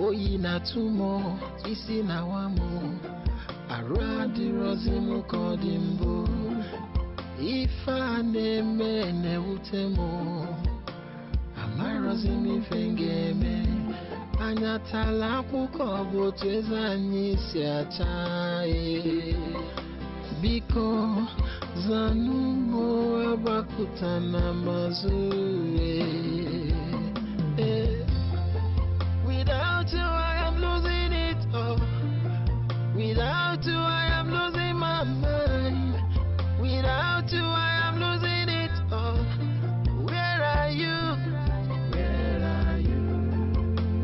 oyi na tumo, isi na wamo, aradi rozimu kodimbo, ifa neme ne utemo, amarozimi fengeme, anyatala pukobo twezanyi siachae, biko zanumo abakutana mazue. Without you, I am losing it all. Without you, I am losing my mind. Without you, I am losing it all. Where are you? Where are you?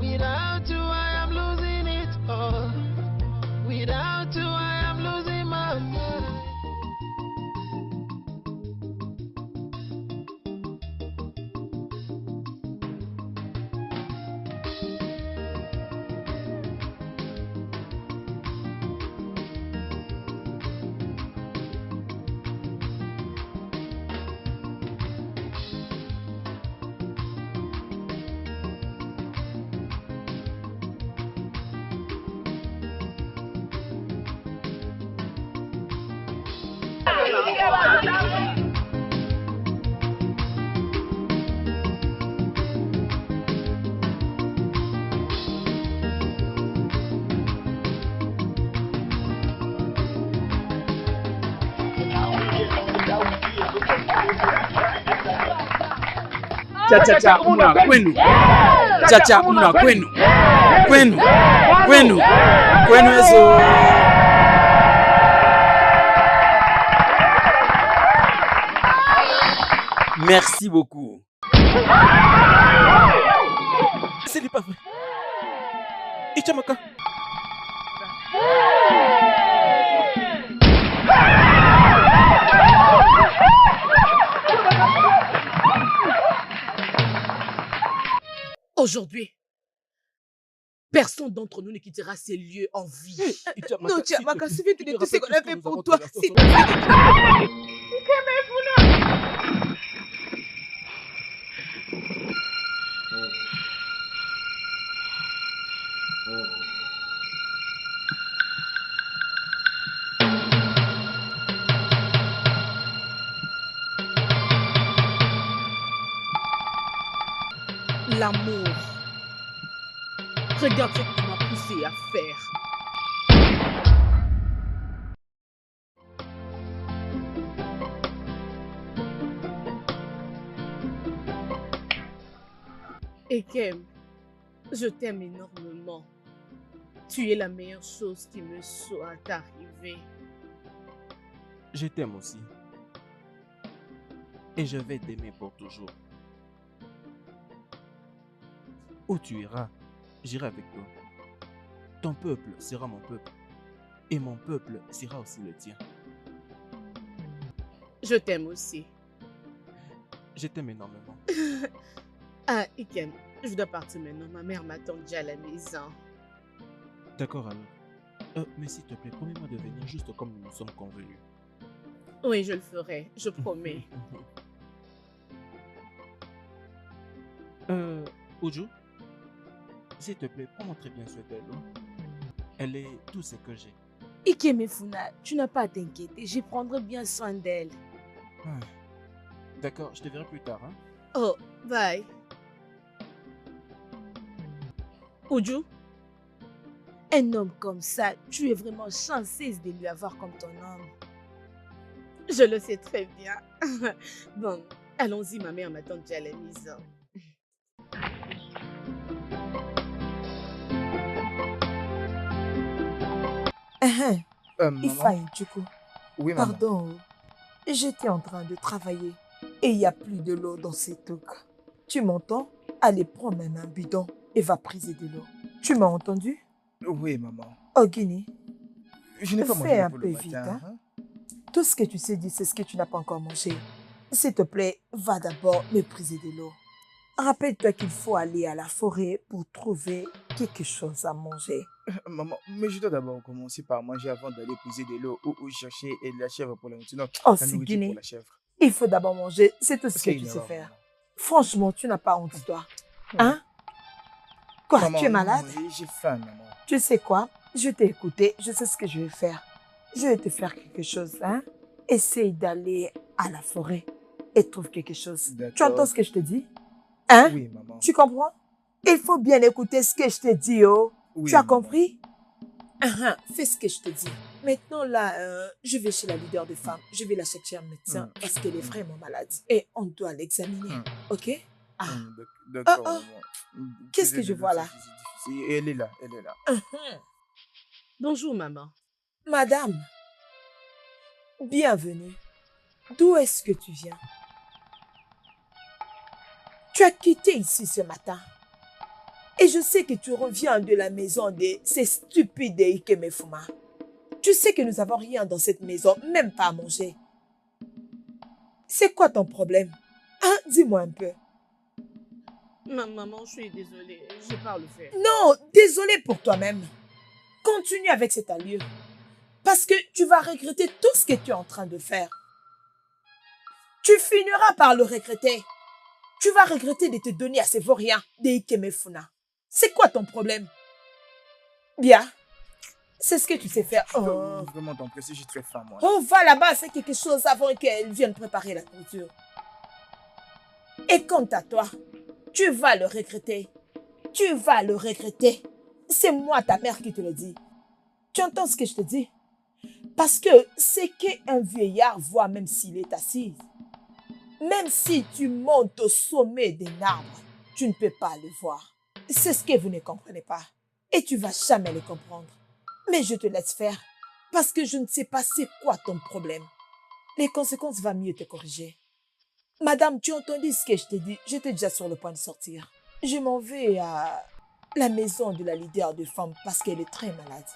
Without you, I am losing it all. Without you, I am losing my mind. Cha una kwenu. Cha una kwenu. Kwenu eso. Merci beaucoup. Ce n'est pas vrai. Ichamaka. Aujourd'hui, personne d'entre nous ne quittera ces lieux en vie. Non, Chiamaka, c'est vite de tout ce qu'on a fait pour toi. L'amour. Regarde ce que tu m'as poussé à faire. Ekem, je t'aime énormément. Tu es la meilleure chose qui me soit arrivée. Je t'aime aussi. Et je vais t'aimer pour toujours. Où tu iras, j'irai avec toi. Ton peuple sera mon peuple. Et mon peuple sera aussi le tien. Je t'aime aussi. Je t'aime énormément. Ah, Ikem, je dois partir maintenant. Ma mère m'attend déjà à la maison. D'accord alors. Mais s'il te plaît, promets-moi de venir juste comme nous nous sommes convenus. Oui, je le ferai. Je promets. Uju, s'il te plaît, prends-moi très bien soin d'elle. Elle est tout ce que j'ai. Ikem Funa, tu n'as pas à t'inquiéter. Je prendrai bien soin d'elle. D'accord, je te verrai plus tard. Hein? Oh, bye. Uju, un homme comme ça, tu es vraiment chanceuse de lui avoir comme ton homme. Je le sais très bien. Bon, allons-y, ma mère m'attend déjà à la maison. Ifaï, Tchoukou. Oui, maman. Pardon, j'étais en train de travailler et il n'y a plus de l'eau dans ces trucs. Tu m'entends? Allez, prends même un bidon et va priser de l'eau. Tu m'as entendu? Oui, maman. Oh, Guinée. Je n'ai pas mangé Fais un pour peu le vite. matin. Hein? Tout ce que tu sais dire, c'est ce que tu n'as pas encore mangé. S'il te plaît, va d'abord me priser de l'eau. Rappelle-toi qu'il faut aller à la forêt pour trouver quelque chose à manger. Maman, mais je dois d'abord commencer par manger avant d'aller puiser de l'eau ou chercher la chèvre pour la nourriture. Non, Oh, la c'est nourriture Guinée. pour la chèvre. Il faut d'abord manger. C'est tout ce C'est que tu une sais erreur, faire. maman. Franchement, tu n'as pas honte, toi. Hein? Quoi, Maman, tu es malade? oui, j'ai faim, maman. Tu sais quoi? Je t'ai écouté, je sais ce que je vais faire. Je vais te faire quelque chose, hein? Essaye d'aller à la forêt et trouve quelque chose. Tu D'accord. entends ce que je te dis? Hein? Oui, maman. Tu comprends? Il faut bien écouter ce que je te dis, oh. Oui, Tu as maman. compris? Fais ce que je te dis. Maintenant, là, je vais chez la leader de femmes. Je vais la chercher un médecin parce qu'elle est vraiment malade. Et on doit l'examiner. OK? Ah. D'accord, Ah, ah. maman. Qu'est-ce que je vois là? C'est difficile. Elle est là, elle est là. Bonjour, maman. Madame, bienvenue. D'où est-ce que tu viens? Tu as quitté ici ce matin. Et je sais que tu reviens de la maison de ces stupides Ikemefuma. Tu sais que nous n'avons rien dans cette maison, même pas à manger. C'est quoi ton problème? Hein? Dis-moi un peu. Maman, je suis désolée. Je parle le faire. Non, désolé pour toi-même. Continue avec cette allure. Parce que tu vas regretter tout ce que tu es en train de faire. Tu finiras par le regretter. Tu vas regretter de te donner à ces vauriens des Ikemefuna. C'est quoi ton problème? Bien. C'est ce que tu sais faire. Je Oh. dois vraiment t'empresser, j'ai très faim, moi. On va là-bas faire quelque chose avant qu'elle vienne préparer la nourriture. Et quant à toi, tu vas le regretter. Tu vas le regretter. C'est moi, ta mère, qui te le dit. Tu entends ce que je te dis? Parce que c'est qu'un vieillard voit même s'il est assis. Même si tu montes au sommet d'un arbre, tu ne peux pas le voir. C'est ce que vous ne comprenez pas. Et tu vas jamais le comprendre. Mais je te laisse faire. Parce que je ne sais pas c'est quoi ton problème. Les conséquences vont mieux te corriger. Madame, tu as entendu ce que je t'ai dit? J'étais déjà sur le point de sortir. Je m'en vais à la maison de la leader de femmes parce qu'elle est très malade.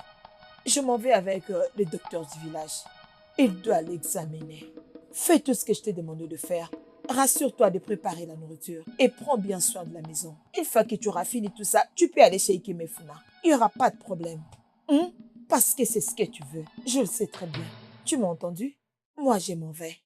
Je m'en vais avec le docteur du village. Il doit l'examiner. Fais tout ce que je t'ai demandé de faire. Rassure-toi de préparer la nourriture et prends bien soin de la maison. Une fois que tu auras fini tout ça, tu peux aller chez Ikemefuna. Il n'y aura pas de problème. Parce que c'est ce que tu veux. Je le sais très bien. Tu m'as entendu? Moi, je m'en vais.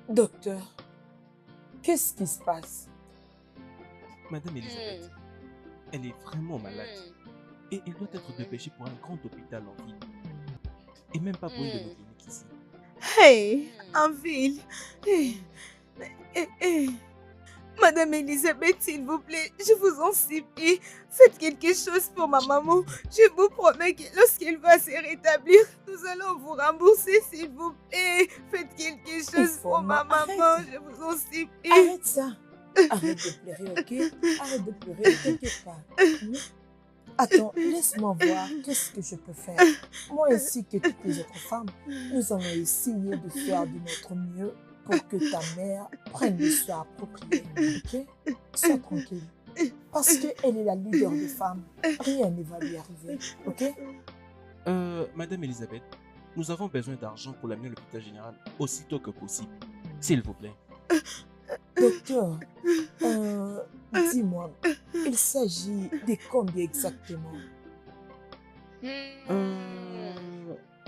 Docteur, qu'est-ce qui se passe? Madame Elisabeth, elle est vraiment malade. Et elle doit être dépêchée pour un grand hôpital en ville. Et même pas pour une de nos cliniques ici. Hey, en ville. Madame Elisabeth, s'il vous plaît, je vous en supplie, faites quelque chose pour ma maman. Je vous promets que lorsqu'elle va se rétablir, nous allons vous rembourser, s'il vous plaît. Faites quelque chose pour ma maman, je vous en supplie. Arrête ça. Arrête de pleurer, ok? Arrête de pleurer, ne t'inquiète pas. Attends, laisse-moi voir qu'est-ce que je peux faire. Moi ainsi que toutes les autres femmes, nous allons essayer de faire de notre mieux pour que ta mère prenne le soin approprié, ok? Sois tranquille. Parce qu'elle est la leader des femmes, rien ne va lui arriver, ok? Madame Elisabeth, nous avons besoin d'argent pour l'amener à l'hôpital général aussitôt que possible. S'il vous plaît. Docteur, dis-moi, il s'agit de combien exactement?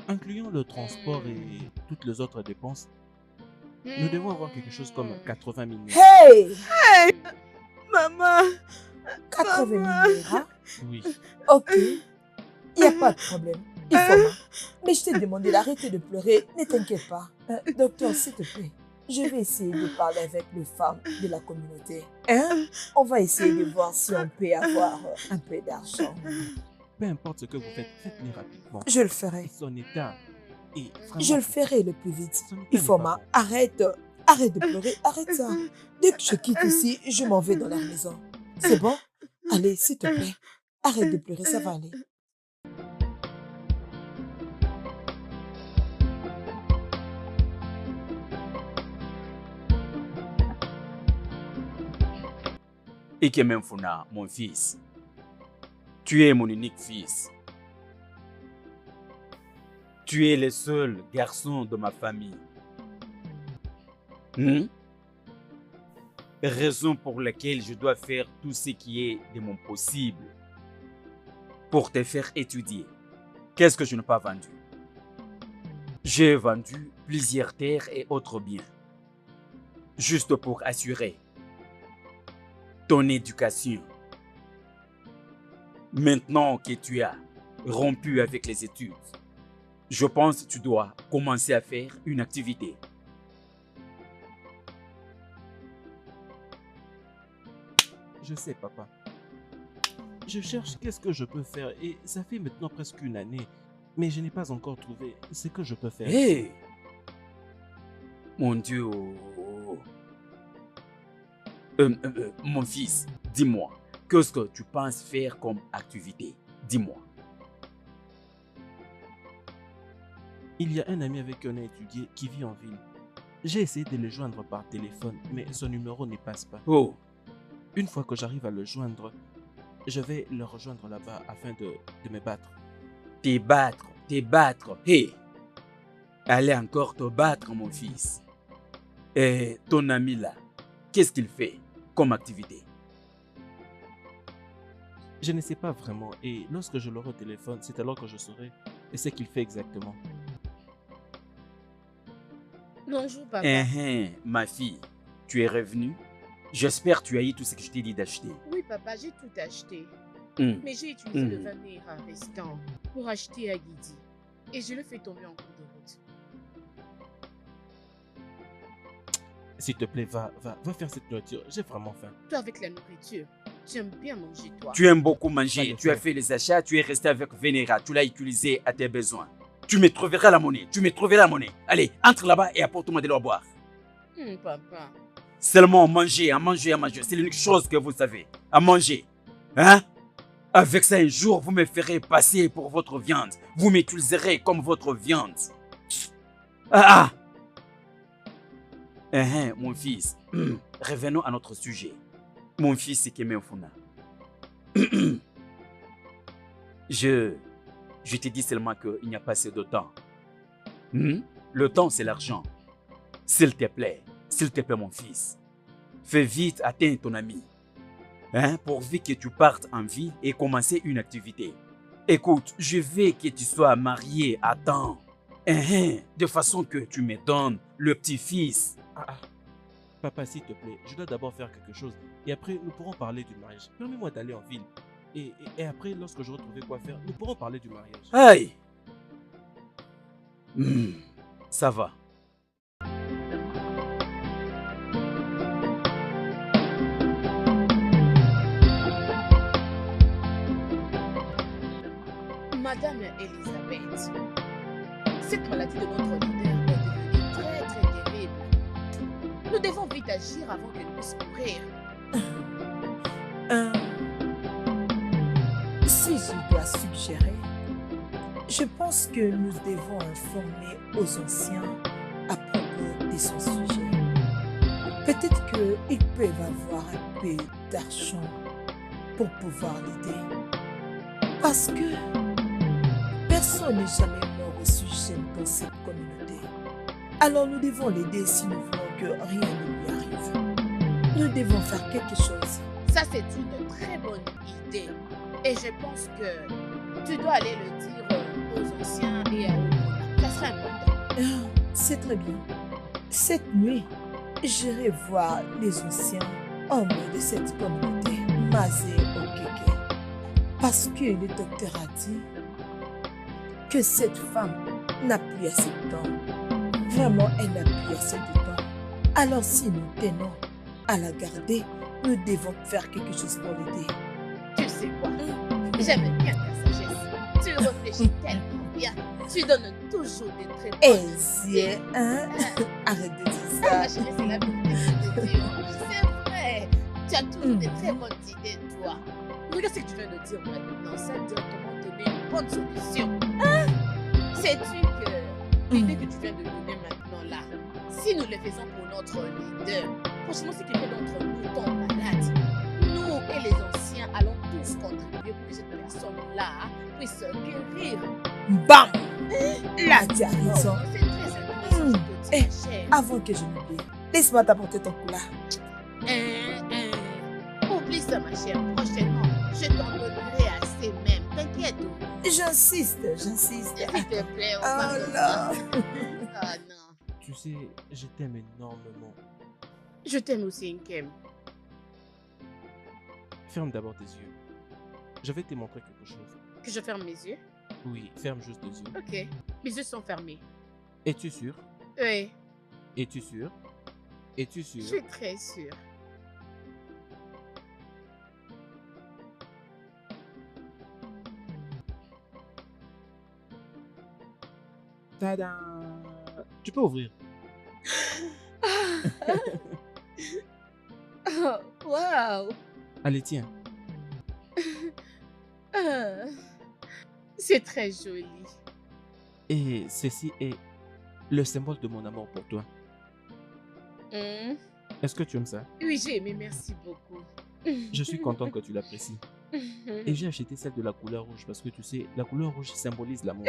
Incluant le transport et toutes les autres dépenses, nous devons avoir quelque chose comme 80 000 naira. Hey! Maman, 80 000 naira? Oui. Ok, il n'y a pas de problème. Il faut moi. Mais je t'ai demandé d'arrêter de pleurer, ne t'inquiète pas. Docteur, s'il te plaît, je vais essayer de parler avec les femmes de la communauté. Hein? On va essayer de voir si on peut avoir un peu d'argent. Peu importe ce que vous faites, faites-le rapidement. Je le ferai. Son état est vraiment... Je le ferai le plus vite. Son état Il faut n'est pas moi. bon. Arrête de pleurer, arrête ça. Dès que je quitte ici, je m'en vais dans la maison. C'est bon? Allez, s'il te plaît. Arrête de pleurer, ça va aller. Ikememfuna, mon fils. Tu es mon unique fils. Tu es le seul garçon de ma famille. Raison pour laquelle je dois faire tout ce qui est de mon possible pour te faire étudier. Qu'est-ce que je n'ai pas vendu? J'ai vendu plusieurs terres et autres biens, juste pour assurer ton éducation. Maintenant que tu as rompu avec les études, je pense que tu dois commencer à faire une activité. Je sais, papa. Je cherche qu'est-ce que je peux faire et ça fait maintenant presque une année. Mais je n'ai pas encore trouvé ce que je peux faire. Hé! Mon Dieu! Mon fils, dis-moi, qu'est-ce que tu penses faire comme activité? Dis-moi. Il y a un ami avec qui on a étudié qui vit en ville. J'ai essayé de le joindre par téléphone, mais son numéro ne passe pas. Oh! Une fois que j'arrive à le joindre, je vais le rejoindre là-bas afin de me battre. Te battre. Hé! Allez encore te battre, mon fils. Et ton ami là, qu'est-ce qu'il fait comme activité? Je ne sais pas vraiment et lorsque je l'aurai au téléphone, c'est alors que je saurai ce qu'il fait exactement. Bonjour, papa. Ma fille, tu es revenue? J'espère que tu as eu tout ce que je t'ai dit d'acheter. Oui, papa, j'ai tout acheté. Mais j'ai utilisé le 20 000 restant pour acheter à Guidi. Et je le fais tomber en cours de route. S'il te plaît, va faire cette nourriture. J'ai vraiment faim. Toi, avec la nourriture, tu aimes bien manger, toi. Tu aimes beaucoup manger. Allez, tu as fait les achats, tu es resté avec Vénéra. Tu l'as utilisé à tes besoins. Tu me trouveras la monnaie. Allez, entre là-bas et apporte-moi de l'eau à boire. Papa. Seulement à manger. C'est l'unique chose que vous savez. À manger. Hein? Avec ça, un jour, vous me ferez passer pour votre viande. Vous m'utiliserez comme votre viande. Mon fils. Revenons à notre sujet. Mon fils, c'est Kememfuna. Je te dis seulement qu'il n'y a pas assez de temps. Le temps, c'est l'argent. S'il te plaît, mon fils, fais vite atteindre ton ami. Pourvu que tu partes en ville et commencer une activité. Écoute, je veux que tu sois marié à temps. De façon que tu me donnes le petit-fils. Papa, s'il te plaît, je dois d'abord faire quelque chose. Et après, nous pourrons parler du mariage. Permets-moi d'aller en ville. Et après, lorsque j'aurai trouvé quoi faire, nous pourrons parler du mariage. Aïe! Ça va. Madame Elisabeth, cette maladie de notre leader est devenue très très terrible. Nous devons vite agir avant qu'elle puisse mourir. Si je dois suggérer, je pense que nous devons informer aux anciens à propos de son sujet. Peut-être qu'ils peuvent avoir un peu d'argent pour pouvoir l'aider. Parce que personne n'est jamais mort au sujet dans cette communauté. Alors nous devons l'aider si nous voulons que rien ne lui arrive. Nous devons faire quelque chose. Ça, c'est une très bonne idée. Et je pense que tu dois aller le dire aux anciens et à Omona. Ça serait important. C'est très bien. Cette nuit, j'irai voir les anciens hommes de cette communauté, Mazé Okeke. Parce que le docteur a dit que cette femme n'a plus assez de temps. Vraiment, elle n'a plus assez de temps. Alors si nous tenons à la garder, nous devons faire quelque chose pour l'aider. Tu sais quoi? J'aime bien ta sagesse. Tu réfléchis tellement bien. Tu donnes toujours des très bonnes idées. Hein? Arrête de dire ça. Ma chérie, c'est la vérité que je te dis. C'est vrai. Tu as toujours des très bonnes idées, toi. Nous Regarde ce que tu viens de dire maintenant. Ça a directement donné une bonne solution. Sais-tu que l'idée que tu viens de donner maintenant là, si nous le faisons pour notre leader, prochainement si quelqu'un d'entre nous tombe malade, nous et les anciens allons tous contribuer pour que cette personne-là puisse guérir. Bam! Là, tu as raison. C'est très intéressant, je te dis, ma chère. Avant que je m'oublie, laisse-moi t'apporter ton coulard. Oublie ça, ma chère. Prochainement, je t'en donnerai assez même. T'inquiète. J'insiste. S'il te plaît, on Oh parle de là. ça. Ah non. Tu sais, je t'aime énormément. Je t'aime aussi, Nkem. Ferme d'abord tes yeux. Je vais te montrer quelque chose. Que je ferme mes yeux? Oui, ferme juste les yeux. Ok. Mes yeux sont fermés. Es-tu sûr? Oui, Es-tu sûr? Es-tu sûr? je suis très sûre. Tada! Tu peux ouvrir. Oh, wow. Allez, tiens. Ah, c'est très joli. Et ceci est le symbole de mon amour pour toi. Hmm. Est-ce que tu aimes ça? Oui, j'ai aimé, merci beaucoup. Je suis content que tu l'apprécies. Et j'ai acheté celle de la couleur rouge parce que tu sais, la couleur rouge symbolise l'amour.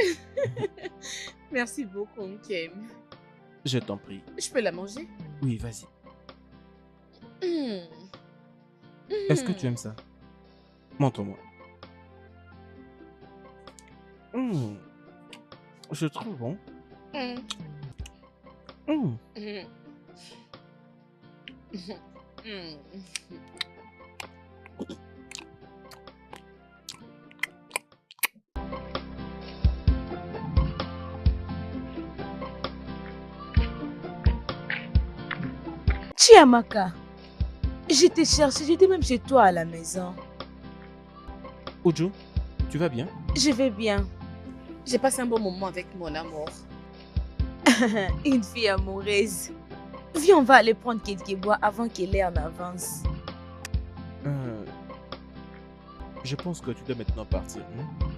Merci beaucoup, Nkem. Je t'en prie. Je peux la manger? Oui, vas-y. Hmm. Est-ce que tu aimes ça? Montre-moi. Je trouve bon. Hmm. Hmm. Hmm. Hmm. Chiamaka, je t'ai cherché, j'étais même chez toi à la maison. Uju, tu vas bien? Je vais bien. J'ai passé un bon moment avec mon amour. Une fille amoureuse. Viens, on va aller prendre Kédkébois avant qu'elle ait en avance. Je pense que tu dois maintenant partir.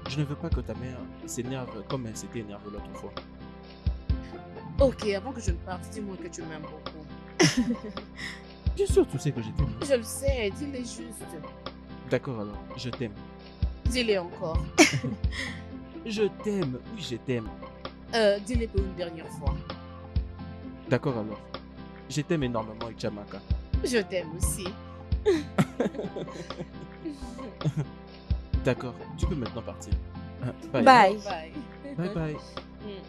Je ne veux pas que ta mère s'énerve comme elle s'était énervée l'autre fois. Ok, avant que je ne parte, dis-moi que tu m'aimes beaucoup. Bien sûr, tu sais que je t'aime. Je le sais, dis-le juste. D'accord alors, je t'aime. Dis-le encore. Je t'aime, oui je t'aime. Dis-le pour une dernière fois. D'accord alors. Je t'aime énormément, Ichamaka. Je t'aime aussi. D'accord, tu peux maintenant partir. Bye. Bye. Bye. Bye bye. Hmm.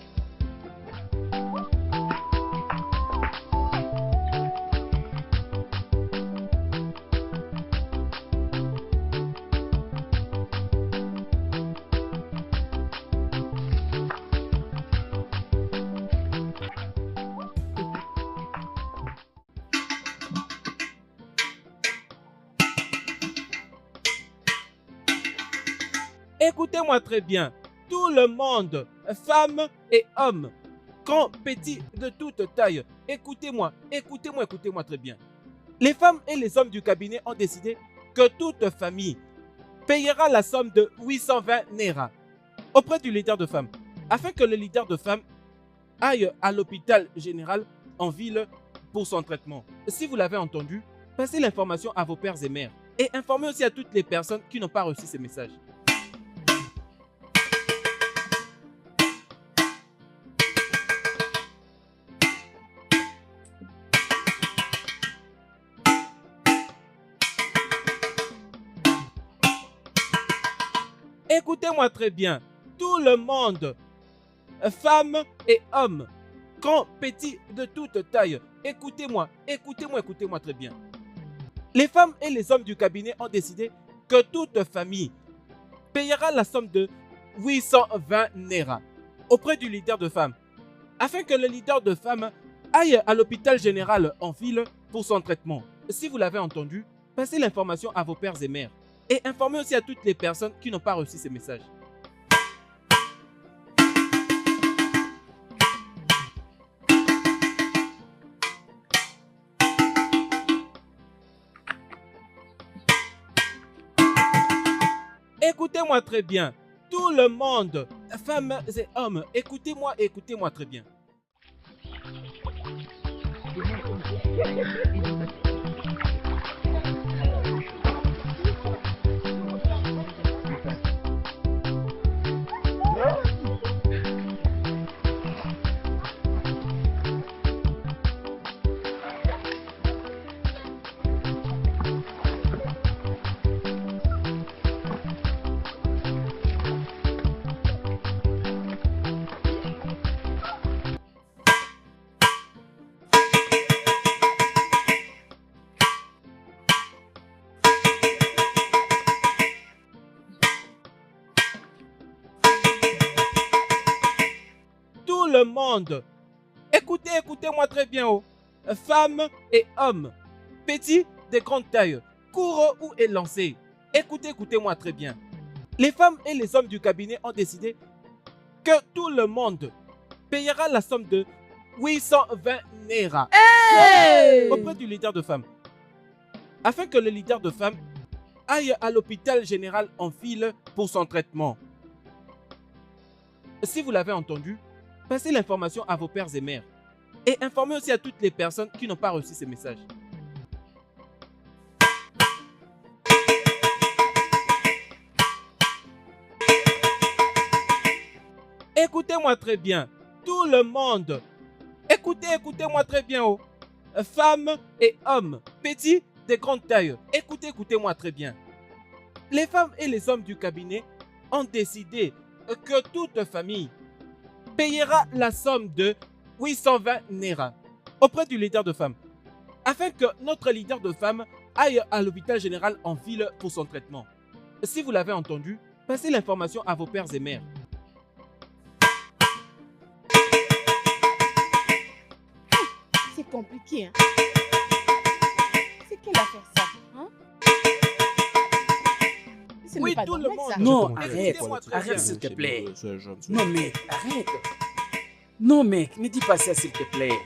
Écoutez-moi très bien. Tout le monde, femmes et hommes, grands, petits, de toute taille, écoutez-moi, écoutez-moi, écoutez-moi très bien. Les femmes et les hommes du cabinet ont décidé que toute famille payera la somme de 820 Naira auprès du leader de femmes, afin que le leader de femmes aille à l'hôpital général en ville pour son traitement. Si vous l'avez entendu, passez l'information à vos pères et mères et informez aussi à toutes les personnes qui n'ont pas reçu ces messages. Écoutez-moi très bien, tout le monde, femmes et hommes, grands, petits, de toute taille, écoutez-moi, écoutez-moi, écoutez-moi très bien. Les femmes et les hommes du cabinet ont décidé que toute famille payera la somme de 820 Naira auprès du leader de femmes, afin que le leader de femmes aille à l'hôpital général en ville pour son traitement. Si vous l'avez entendu, passez l'information à vos pères et mères et informez aussi à toutes les personnes qui n'ont pas reçu ces messages. Écoutez-moi très bien. Tout le monde, femmes et hommes, écoutez-moi et écoutez-moi très bien. Tout le monde, écoutez-moi très bien. Oh. Femmes et hommes, petits, de grande taille, courts ou élancés. Écoutez-moi très bien. Les femmes et les hommes du cabinet ont décidé que tout le monde payera la somme de 820 Naira auprès du leader de femmes, afin que le leader de femmes aille à l'hôpital général en file pour son traitement. Si vous l'avez entendu, passez l'information à vos pères et mères et informez aussi à toutes les personnes qui n'ont pas reçu ces messages. Écoutez-moi très bien, tout le monde. Écoutez-moi très bien. Oh. Femmes et hommes, petits, de grande taille. Écoutez-moi très bien. Les femmes et les hommes du cabinet ont décidé que toute famille payera la somme de 820 Naira auprès du leader de femmes, afin que notre leader de femmes aille à l'hôpital général en file pour son traitement. Si vous l'avez entendu, passez l'information à vos pères et mères. C'est compliqué, hein? C'est quelle affaire ça, hein? Ce Oui, n'est pas tout le normal, monde. ça. Non, Écoutez-moi arrête, très arrête bien. s'il te plaît. Non, Non mec, arrête. Non mec, ne dis pas ça s'il te plaît.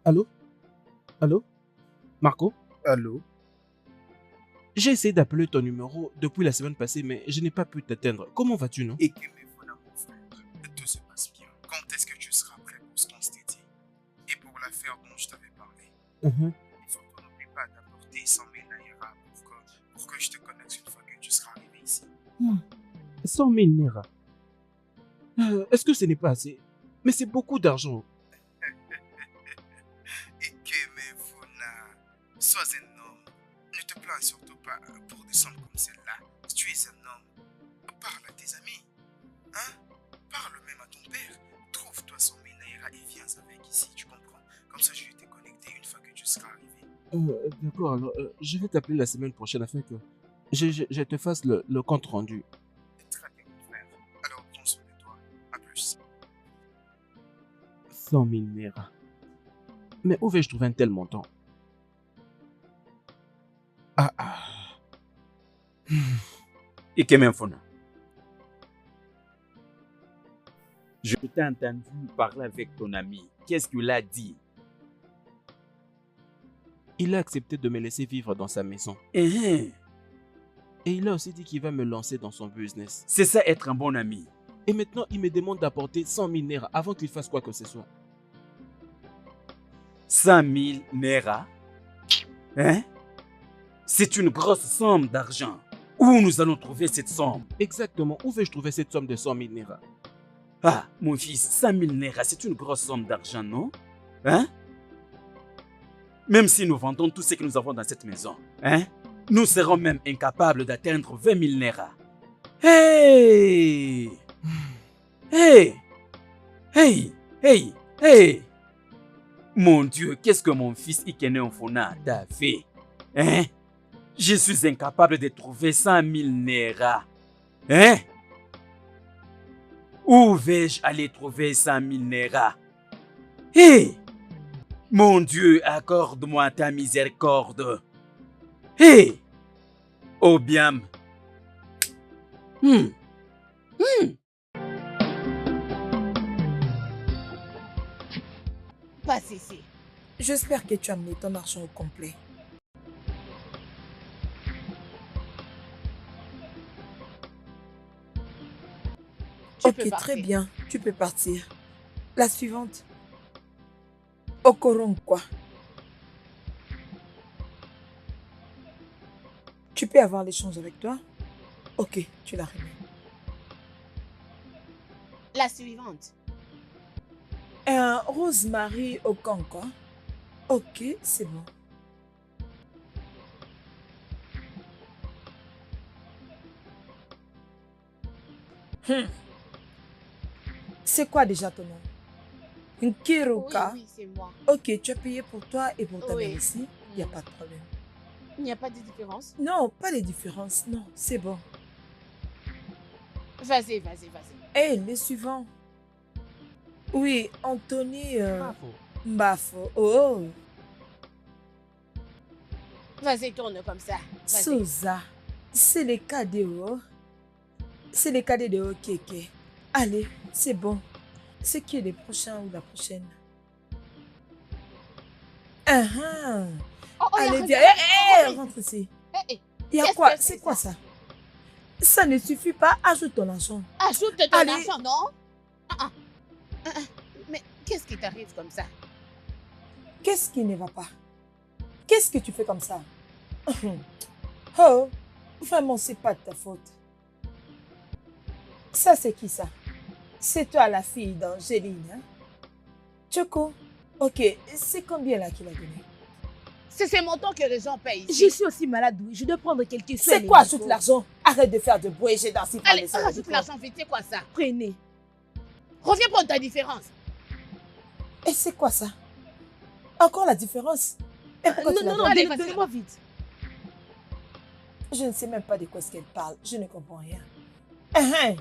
Allô? Allô? Marco? Allô? J'ai essayé d'appeler ton numéro depuis la semaine passée, mais je n'ai pas pu t'atteindre. Comment vas-tu, non? Et que mes mon frère, tout se passe bien. Quand est-ce que tu seras prêt pour ce qu'on s'était dit? Et pour l'affaire dont je t'avais parlé, il faut qu'on n'oublie pas d'apporter 100 000 Naira pour que je te connecte une fois que tu seras arrivé ici. 100 000 Naira. Est-ce que ce n'est pas assez? Mais c'est beaucoup d'argent. Et que mes sois un homme. Ne te plains surtout pas pour des sommes comme celle-là. Tu es un homme. Parle à tes amis. Hein? Parle même à ton père. Trouve-toi 100 000 Naira et viens avec ici, tu comprends? Comme ça, je vais te connecter une fois que tu seras arrivé. D'accord, alors je vais t'appeler la semaine prochaine afin que je te fasse le compte rendu. Très bien, mon frère. Alors, prends soin de toi. À plus. 100 000 Naira. Mais où vais-je trouver un tel montant? Et que même Fona. Je t'ai entendu parler avec ton ami. Qu'est-ce qu'il a dit? Il a accepté de me laisser vivre dans sa maison. Eh, Et il a aussi dit qu'il va me lancer dans son business. c'est ça être un bon ami. Et maintenant, il me demande d'apporter 100 000 Naira avant qu'il fasse quoi que ce soit. 100 000 Naira. Hein? C'est une grosse somme d'argent. Où nous allons trouver cette somme? Exactement. Où vais-je trouver cette somme de 100 000 Naira? Ah, mon fils, 100 000 Naira, c'est une grosse somme d'argent, non? Hein? Même si nous vendons tout ce que nous avons dans cette maison, hein? Nous serons même incapables d'atteindre 20 000 Naira. Hey! Hey! Hey, hey, hey. Mon Dieu, qu'est-ce que mon fils Ikene Onfona t'a fait? Hein? Je suis incapable de trouver 100 000 naira. Hein? Où vais-je aller trouver 100 000 naira? Hey! Mon Dieu, accorde-moi ta miséricorde. Hey! Obiam. Passe ici. J'espère que tu as amené ton argent au complet. Tu Ok, peux très partir. bien. Tu peux partir. La suivante. Okoronkwa. Tu peux avoir l'échange avec toi? Ok, tu l'as remis. La suivante. Rosemary Okonkwa. Ok, c'est bon. C'est quoi déjà ton nom? Oui, Nkiruka. oui, c'est moi. Ok, tu as payé pour toi et pour ta Oui. mère ici. Il n'y a pas de problème. Il n'y a pas de différence. Non, pas de différence. Non, c'est bon. Vas-y, vas-y, vas-y. Hé, les suivants. Oui, Anthony Bravo. Mbafo. Oh, Vas-y, tourne comme ça. Vas-y. Souza. C'est les KDO. C'est les KDO Keke. Allez, c'est bon. C'est qui est le prochain ou la prochaine? Ah ah. Oh, oh, Allez, arrête, viens. arrête, Hé, arrête. rentre ici. Eh, eh, Il y a Qu'est-ce quoi? que C'est c'est quoi ça? ça? Ça ne suffit pas. Ajoute ton argent. Ajoute ton Allez. argent, non? Mais qu'est-ce qui t'arrive comme ça? Qu'est-ce qui ne va pas? Qu'est-ce que tu fais comme ça? Oh, vraiment, c'est pas de ta faute. Ça, c'est qui ça? C'est toi la fille d'Angéline, hein? Choco, ok, c'est combien là qu'il a donné? C'est ces montants que les gens payent Je ici. suis aussi malade, oui. Je dois prendre quelque chose. C'est quoi, ajoute l'argent? Arrête de faire de bruit, j'ai dansé par Allez, les salles rajoute du l'argent vite, c'est quoi ça? Prenez. Reviens prendre ta différence. Et c'est quoi ça? Encore la différence? Et pourquoi tu la Non, donnes? Allez, vas-y, donnez-moi vite. Je ne sais même pas de quoi est-ce qu'elle parle. Je ne comprends rien.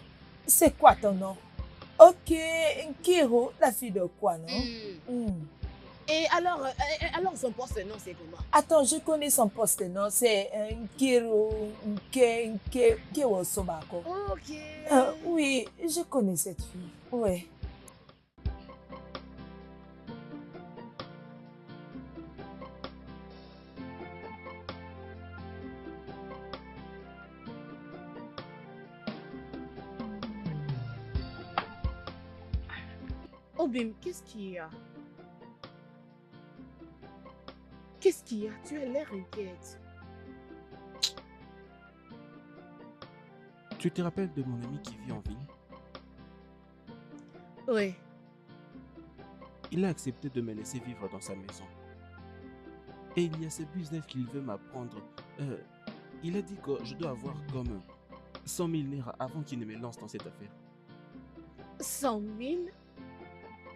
C'est quoi ton nom? Ok, Nkiro, la fille de quoi, non? Et alors son poste, non, c'est comment? Attends, je connais son poste, non? C'est Nkiro Nkewo Sobako. Ok. Oui, je connais cette fille. Ouais. Obim, qu'est-ce qu'il y a? Qu'est-ce qu'il y a? Tu as l'air inquiète. Tu te rappelles de mon ami qui vit en ville? Oui. Il a accepté de me laisser vivre dans sa maison. Et il y a ce business qu'il veut m'apprendre. Il a dit que je dois avoir comme 100 000 naira avant qu'il ne me lance dans cette affaire. 100 000?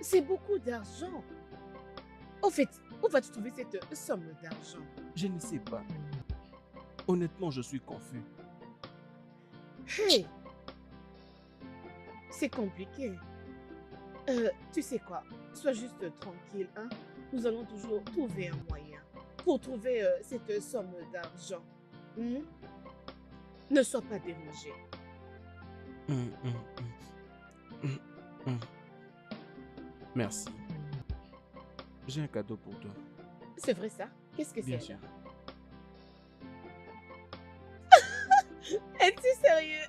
C'est beaucoup d'argent. Au fait, où vas-tu trouver cette somme d'argent? Je ne sais pas. Honnêtement, je suis confus. Hey! C'est compliqué. Tu sais quoi? Sois juste tranquille, hein? Nous allons toujours trouver un moyen pour trouver cette somme d'argent. Ne sois pas dérangé. Merci. J'ai un cadeau pour toi. C'est vrai ça? Qu'est-ce que Bien c'est? sûr. Es-tu sérieux?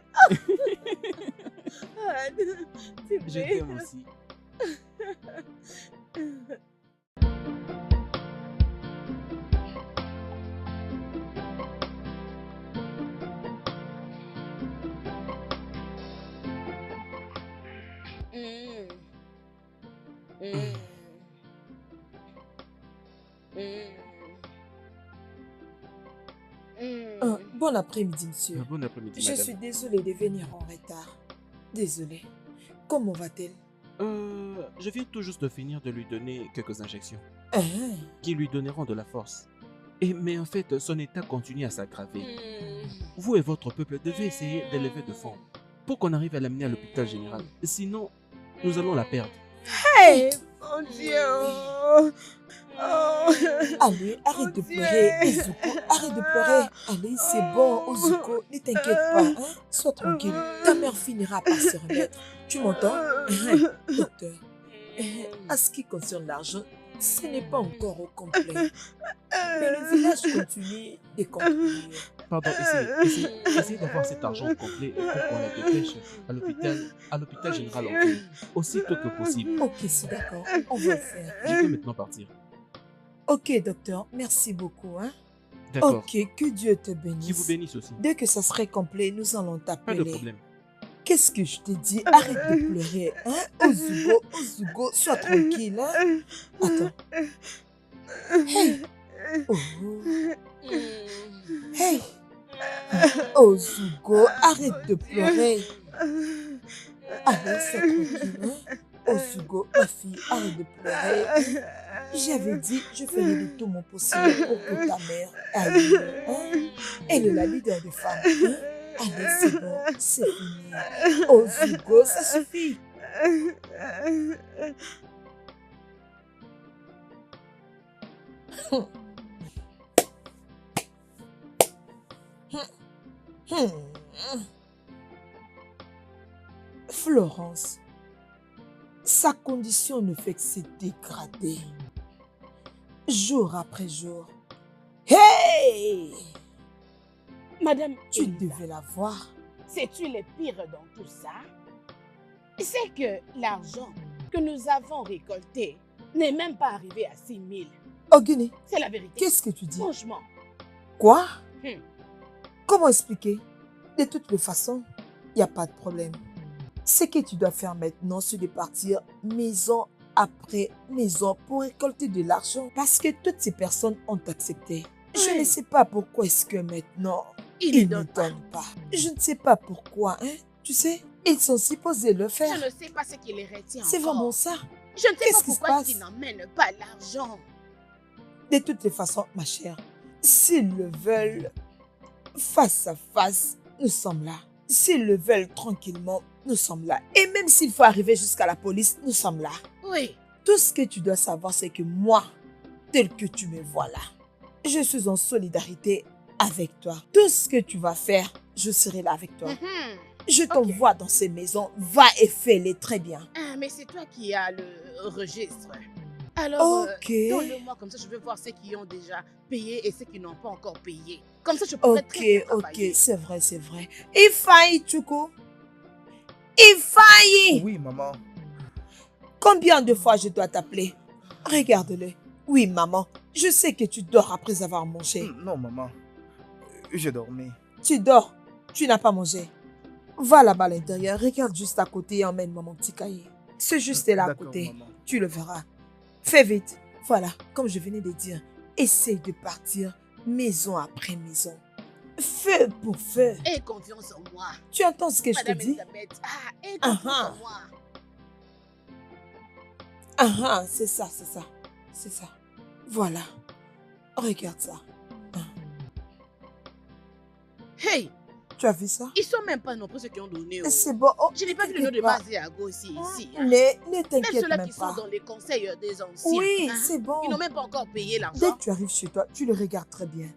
Ah, c'est vrai. Je t'aime aussi. Bon après-midi, monsieur. Bon après-midi, Je madame. suis désolée de venir en retard. Désolée. Comment va-t-elle? Je viens tout juste de finir de lui donner quelques injections Hein? qui lui donneront de la force. Mais en fait, son état continue à s'aggraver. Vous et votre peuple devez essayer d'élever de fonds pour qu'on arrive à l'amener à l'hôpital général. Sinon, nous allons la perdre. Hey, mon Dieu. Oh. Allez, arrête de pleurer, Izuko. Arrête de pleurer. Allez, c'est bon, Izuko. Ne t'inquiète pas, hein. Sois tranquille. Ta mère finira par se remettre. Tu m'entends? Docteur, en ce qui concerne l'argent, ce n'est pas encore au complet. Mais le village continue de contribuer. Pardon, essayez d'avoir cet argent complet pour qu'on la dépêche à l'hôpital général en ville, aussitôt que possible. Ok, c'est d'accord. On va le faire. Je peux maintenant partir. Ok, docteur. Merci beaucoup, hein. D'accord. Ok, que Dieu te Qui vous bénisse. bénisse aussi. Dès que ça serait complet, nous allons Pas de t'appeler. problème. Qu'est-ce que je te dis? Arrête de pleurer, hein? Ozugo, sois tranquille, hein? Attends. Hey! Oh. Hey! Ozugo, arrête de pleurer. Allez, sois tranquille, hein? Ozugo, ma fille, arrête de pleurer. J'avais dit, je ferai de tout mon possible pour que ta mère aille mieux, hein? Elle est la leader des femmes, hein? Allez, c'est bon, c'est fini. Ozugo, ça suffit. Florence, sa condition ne fait que se dégrader. Jour après jour. Hey! Madame, Tu Elisa, devais la voir. sais-tu le pire dans tout ça? C'est que l'argent que nous avons récolté n'est même pas arrivé à 6 000. Ogini, C'est la vérité. qu'est-ce que tu dis? Franchement. Quoi? Hmm. Comment expliquer? De toutes les façons, il n'y a pas de problème. Ce que tu dois faire maintenant, c'est de partir maison après maison pour récolter de l'argent parce que toutes ces personnes ont accepté. Je ne sais pas pourquoi est-ce que maintenant, ils ne donnent pas. Je ne sais pas pourquoi, hein. Tu sais, ils sont supposés le faire. Je ne sais pas ce qui les retient C'est encore. vraiment ça. Je ne sais Qu'est-ce pas qui se pourquoi passe? ils n'emmènent pas l'argent. De toutes les façons, ma chère, s'ils le veulent, face à face, nous sommes là. S'ils le veulent tranquillement, nous sommes là. Et même s'il faut arriver jusqu'à la police, nous sommes là. Oui. Tout ce que tu dois savoir, c'est que moi, tel que tu me vois là, je suis en solidarité avec toi. Tout ce que tu vas faire, je serai là avec toi. Mhm. Je t'envoie dans ces maisons, va et fais-les très bien. Ah, mais c'est toi qui as le registre. Alors, Ok. donne-le-moi comme ça, je veux voir ceux qui ont déjà payé et ceux qui n'ont pas encore payé. Comme ça, je pourrais très bien Ok, travailler. c'est vrai, c'est vrai. Ifeanyi Chukwu. Ifeanyi! Oui, maman. Combien de fois je dois t'appeler? Regarde-le. Oui, maman. Je sais que tu dors après avoir mangé. Non, maman. Je dormais. Tu dors. Tu n'as pas mangé. Va là-bas à l'intérieur. Regarde juste à côté et emmène-moi mon petit cahier. C'est juste là à D'accord, côté. maman. Tu le verras. Fais vite. Voilà, comme je venais de dire, essaye de partir maison après maison. Feu pour feu. Aie confiance en moi. Tu entends ce que je te Madame dis? Elisabeth, aie confiance Ah, en moi. Ah, c'est ça, c'est ça. C'est ça. Voilà. Regarde ça. Hey, Tu as vu ça? ils sont même pas nombreux ceux qui ont donné. C'est bon. Oh, Je n'ai pas vu le nom de t'inquiète pas. Maziago ici. Hein. Ne Même t'inquiète ceux-là même qui pas. sont dans les conseils des anciens. Oui, hein, c'est bon. Ils n'ont même pas encore payé Dès l'argent. que tu arrives chez toi, tu le regardes très bien.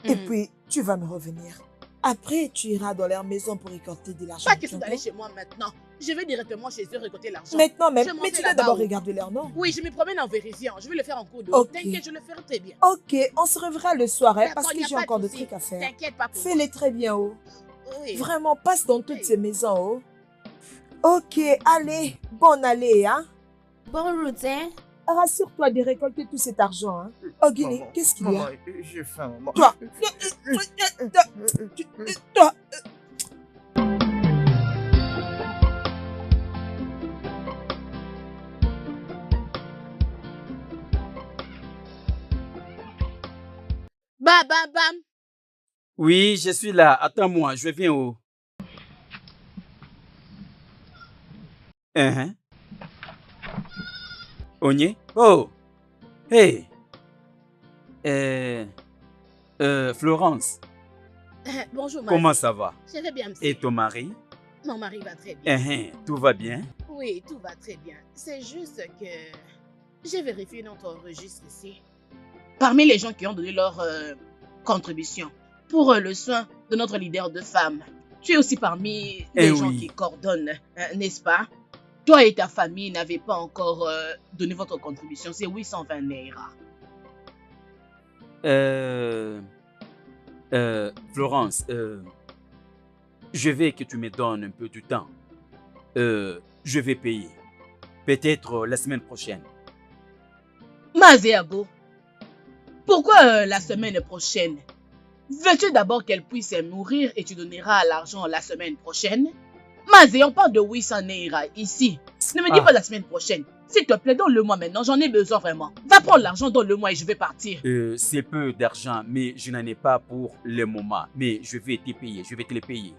Et Hmm. puis, tu vas me revenir. Après, tu iras dans leur maison pour récolter de l'argent. Pas tu question entends? d'aller chez moi maintenant. Je vais directement chez eux récolter l'argent. Maintenant même, Je m'en mais vais tu dois là-bas, d'abord oh. regarder leur nom. Oui, je me promène en vérifiant. Je vais le faire en cours d'eau. Ok. T'inquiète, je le ferai très bien. Ok, on se reverra le soir, hein, D'accord, parce y que a j'ai pas encore de souci. trucs à faire. T'inquiète pas pour Fais-les très bien, oh. moi. Oui. Vraiment, passe dans toutes Oui. ces maisons, oh. Ok, allez, bonne allée, hein. Bonne route, hein? Rassure-toi de récolter tout cet argent, hein. Oh, Guinée, Maman, qu'est-ce qu'il y maman, a? j'ai faim, maman. Toi. Toi. Bam, bam, bam. Oui, je suis là. Attends-moi, je viens où? Ogné? Oh! Hey! Florence, Bonjour, Mazé. comment ça va? Je vais bien, monsieur. Et ton mari? Mon mari va très bien. Tout va bien? Oui, tout va très bien. C'est juste que j'ai vérifié notre registre ici. Parmi les gens qui ont donné leur contribution pour le soin de notre leader de femmes, tu es aussi parmi les gens oui. qui coordonnent, n'est-ce pas? Toi et ta famille n'avez pas encore donné votre contribution. C'est 820 naira. Florence, je veux que tu me donnes un peu du temps. Je vais payer. Peut-être la semaine prochaine. Mazéago, pourquoi la semaine prochaine? Veux-tu d'abord qu'elle puisse mourir et tu donneras l'argent la semaine prochaine? Mazé, on parle de 800 naira ici. Ne me dis pas la semaine prochaine. S'il te plaît, donne-le-moi maintenant. J'en ai besoin vraiment. Va prendre l'argent, donne-le-moi et je vais partir. C'est peu d'argent, mais je n'en ai pas pour le moment. Mais je vais te payer, je vais te le payer.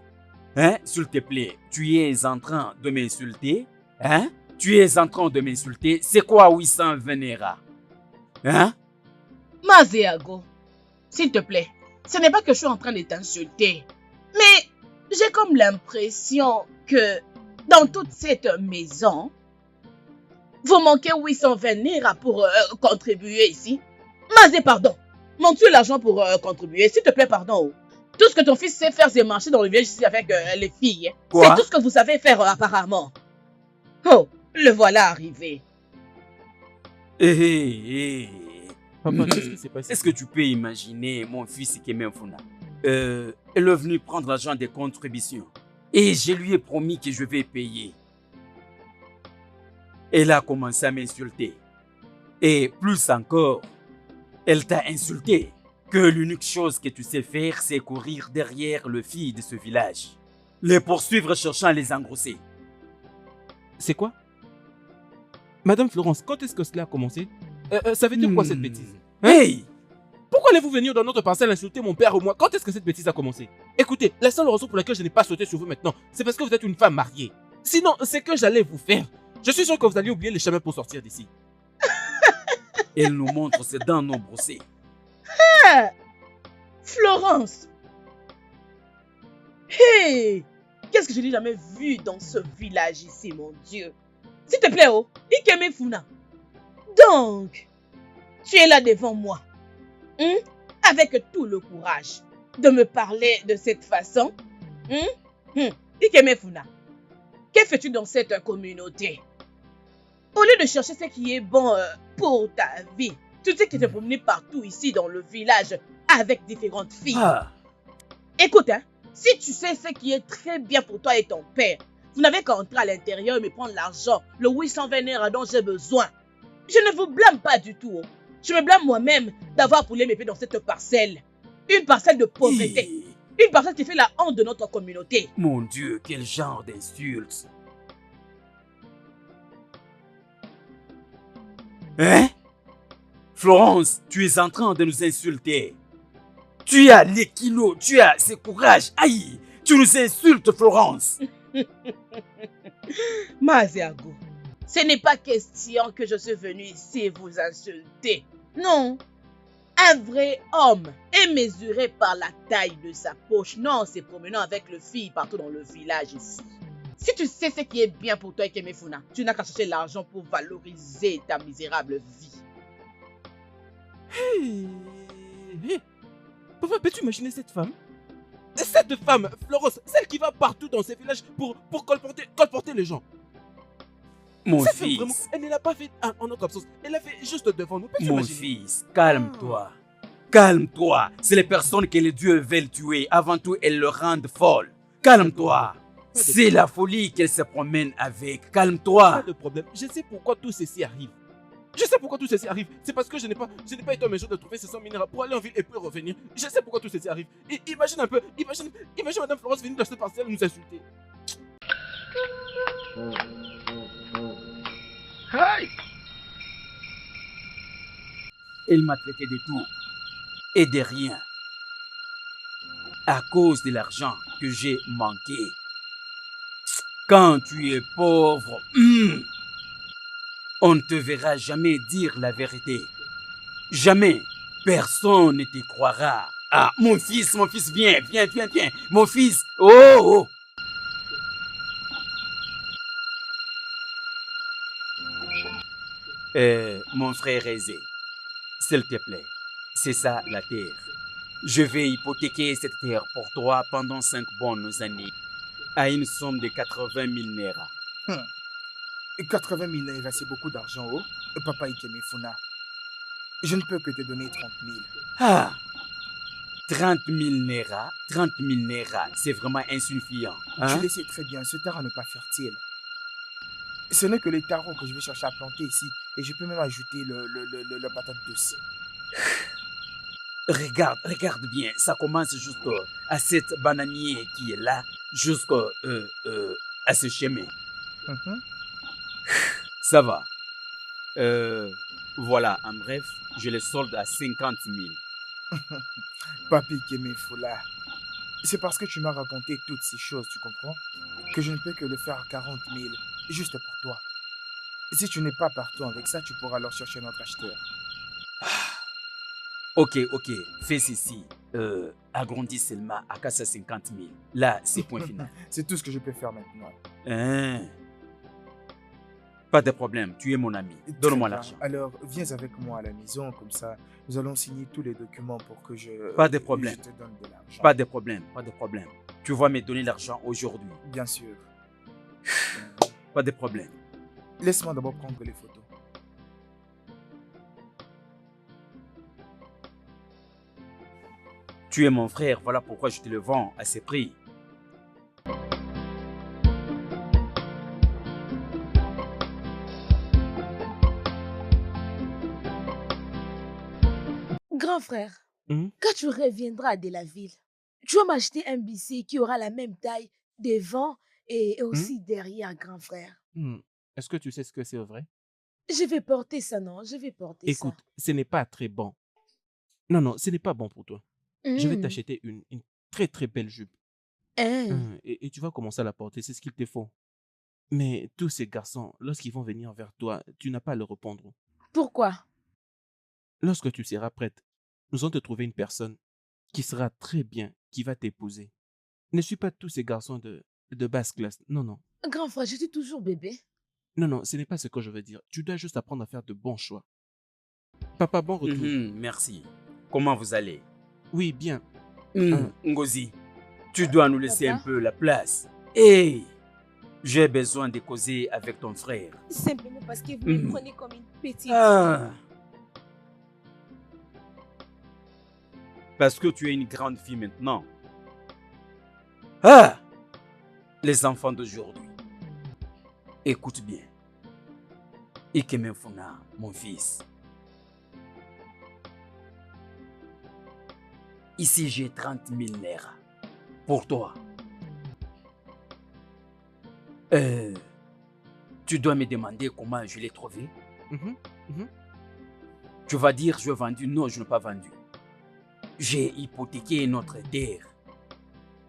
Hein? S'il te plaît, tu es en train de m'insulter? Hein? Tu es en train de m'insulter? C'est quoi 820 naira? Hein? Mazéago, s'il te plaît, ce n'est pas que je suis en train de t'insulter. Mais j'ai comme l'impression que dans toute cette maison, vous manquez 820 naira pour contribuer ici. Mazé, pardon. Manques-tu l'argent pour contribuer? S'il te plaît, pardon. Tout ce que ton fils sait faire, c'est marcher dans le village ici avec les filles. Quoi? C'est tout ce que vous savez faire apparemment. Oh, le voilà arrivé. Papa, qu'est-ce qui s'est passé? Est-ce que tu peux imaginer mon fils Kemefuna? Elle est venue prendre l'argent des contributions. Et je lui ai promis que je vais payer. Elle a commencé à m'insulter. Et plus encore, elle t'a insulté. Que l'unique chose que tu sais faire, c'est courir derrière le fils de ce village. Les poursuivre cherchant à les engrosser. C'est quoi? Madame Florence, quand est-ce que cela a commencé? Ça veut dire quoi cette bêtise? Hein? Hey! Pourquoi allez-vous venir dans notre parcelle insulter mon père ou moi? Quand est-ce que cette bêtise a commencé? Écoutez, la seule raison pour laquelle je n'ai pas sauté sur vous maintenant, c'est parce que vous êtes une femme mariée. Sinon, c'est que j'allais vous faire. Je suis sûr que vous alliez oublier les chemins pour sortir d'ici. Elle nous montre ses dents non brossées. Florence! Hey! Qu'est-ce que je n'ai jamais vu dans ce village ici, mon Dieu? S'il te plaît, oh, Ikemefuna. Donc, tu es là devant moi, avec tout le courage de me parler de cette façon. Ikemefuna, que fais-tu dans cette communauté? Au lieu de chercher ce qui est bon pour ta vie, tu sais que tu es promené partout ici dans le village avec différentes filles. Écoute, si tu sais ce qui est très bien pour toi et ton père, vous n'avez qu'à entrer à l'intérieur et me prendre l'argent, le 820 naira dont j'ai besoin. Je ne vous blâme pas du tout. Je me blâme moi-même d'avoir foulé mes pieds dans cette parcelle. Une parcelle de pauvreté. Une parcelle qui fait la honte de notre communauté. Mon Dieu, quel genre d'insulte! Hein? Florence, tu es en train de nous insulter. Tu as les kilos, tu as ce courage. Aïe, tu nous insultes, Florence. Mazéago, ce n'est pas question que je suis venu ici vous insulter. Non. Un vrai homme est mesuré par la taille de sa poche, non en se promenant avec le fille partout dans le village ici. Si tu sais ce qui est bien pour toi, Ikemefuna, tu n'as qu'à chercher l'argent pour valoriser ta misérable vie. Hey. Papa, peux-tu imaginer cette femme? Cette femme, Florence, celle qui va partout dans ces villages pour colporter les gens. Mon cette femme, fils, vraiment, elle ne l'a pas fait en notre absence. Elle l'a fait juste devant nous. Peux-tu mon imaginer? fils, calme-toi. Calme-toi. C'est les personnes que les dieux veulent tuer. Avant tout, elles le rendent folle. Calme-toi. C'est la folie qu'elle se promène avec. Calme-toi. Pas de problème. Je sais pourquoi tout ceci arrive. C'est parce que je n'ai pas été en mesure de trouver ces 100 minéraux pour aller en ville et puis revenir. Je sais pourquoi tout ceci arrive. Et imagine un peu, imagine Madame Florence venir dans cette parcelle nous insulter. Hey! Elle m'a traité de tout et de rien. À cause de l'argent que j'ai manqué. Quand tu es pauvre, On ne te verra jamais dire la vérité. Jamais. Personne ne t'y croira. Ah, mon fils, viens, viens, viens, viens. Mon fils, oh, oh. Mon frère aisé, s'il te plaît, c'est ça la terre. Je vais hypothéquer cette terre pour toi pendant 5 bonnes années à une somme de 80 000 naira. 80 000 naira, c'est beaucoup d'argent, oh. Papa Ikemefuna. Je ne peux que te donner 30 000. Ah, 30 000 naira, 30 000 naira, c'est vraiment insuffisant. Hein? Tu le sais très bien, ce terrain n'est pas fertile. Ce n'est que les tarots que je vais chercher à planter ici. Et je peux même ajouter la patate douce. Regarde bien, ça commence jusqu'à cette bananier qui est là, jusqu'à ce chemin. Ça va. Voilà, en bref, je les solde à 50 000. Papi Kemefoula, c'est parce que tu m'as raconté toutes ces choses, tu comprends, que je ne peux que le faire à 40 000, juste pour toi. Si tu n'es pas partout avec ça, tu pourras alors chercher notre acheteur. Ok, fais ceci. Agrandis seulement à 450 000. Là, c'est point final. C'est tout ce que je peux faire maintenant. Hein? Pas de problème, tu es mon ami. Donne-moi l'argent. Alors, viens avec moi à la maison, comme ça, nous allons signer tous les documents pour que Pas de problème. Je te donne de l'argent. Pas de problème. Tu vas me donner l'argent aujourd'hui. Bien sûr. Pas de problème. Laisse-moi d'abord prendre les photos. Tu es mon frère, voilà pourquoi je te le vends à ce prix. Grand frère, quand tu reviendras de la ville, tu vas m'acheter un BC qui aura la même taille devant et aussi derrière, grand frère. Est-ce que tu sais ce que c'est vrai? Je vais porter ça, non? Je vais porter ça. Écoute, ce n'est pas très bon. Non, ce n'est pas bon pour toi. Je vais t'acheter une très très belle jupe. Et tu vas commencer à la porter, c'est ce qu'il te faut. Mais tous ces garçons, lorsqu'ils vont venir vers toi, tu n'as pas à le répondre. Pourquoi? Lorsque tu seras prête, nous allons te trouver une personne qui sera très bien, qui va t'épouser. Ne suis pas tous ces garçons de basse classe. Non. Grand frère, je suis toujours bébé. Non, ce n'est pas ce que je veux dire. Tu dois juste apprendre à faire de bons choix. Papa, bon retour. Merci. Comment vous allez? Oui, bien. Ngozi, tu dois nous laisser un peu la place. Hey, j'ai besoin de causer avec ton frère. Simplement parce que vous me prenez comme une petite. Parce que tu es une grande fille maintenant. Les enfants d'aujourd'hui. Écoute bien. Ikemefuna, mon fils. Ici, j'ai 30 000 naira pour toi. Tu dois me demander comment je l'ai trouvé. Tu vas dire, je l'ai vendu. Non, je n'ai pas vendu. J'ai hypothéqué notre terre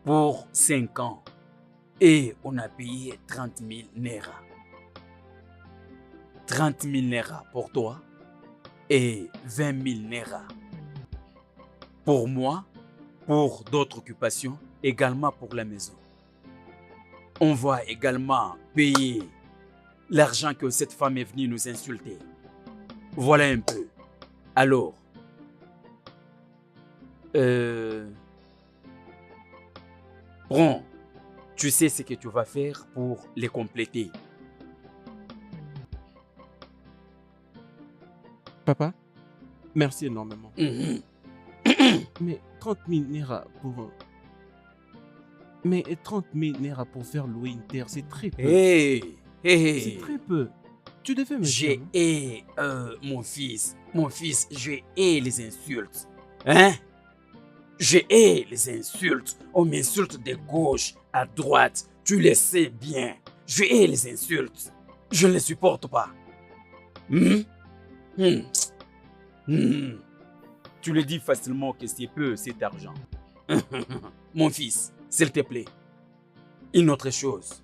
pour 5 ans et on a payé 30 000 naira. 30 000 naira pour toi et 20 000 naira pour moi, pour d'autres occupations, également pour la maison. On va également payer l'argent que cette femme est venue nous insulter. Voilà un peu. Alors, prends, tu sais ce que tu vas faire pour les compléter. Papa, merci énormément. Mais 30 000 naira pour... Mais 30 000 naira pour faire louer une terre, c'est très peu. C'est très peu. Tu devais me dire. Mon fils, je hais les insultes. Hein? Je hais les insultes. On m'insulte de gauche à droite. Tu le sais bien. Je hais les insultes. Je ne les supporte pas. Tu le dis facilement que c'est peu cet argent. Mon fils, s'il te plaît, une autre chose.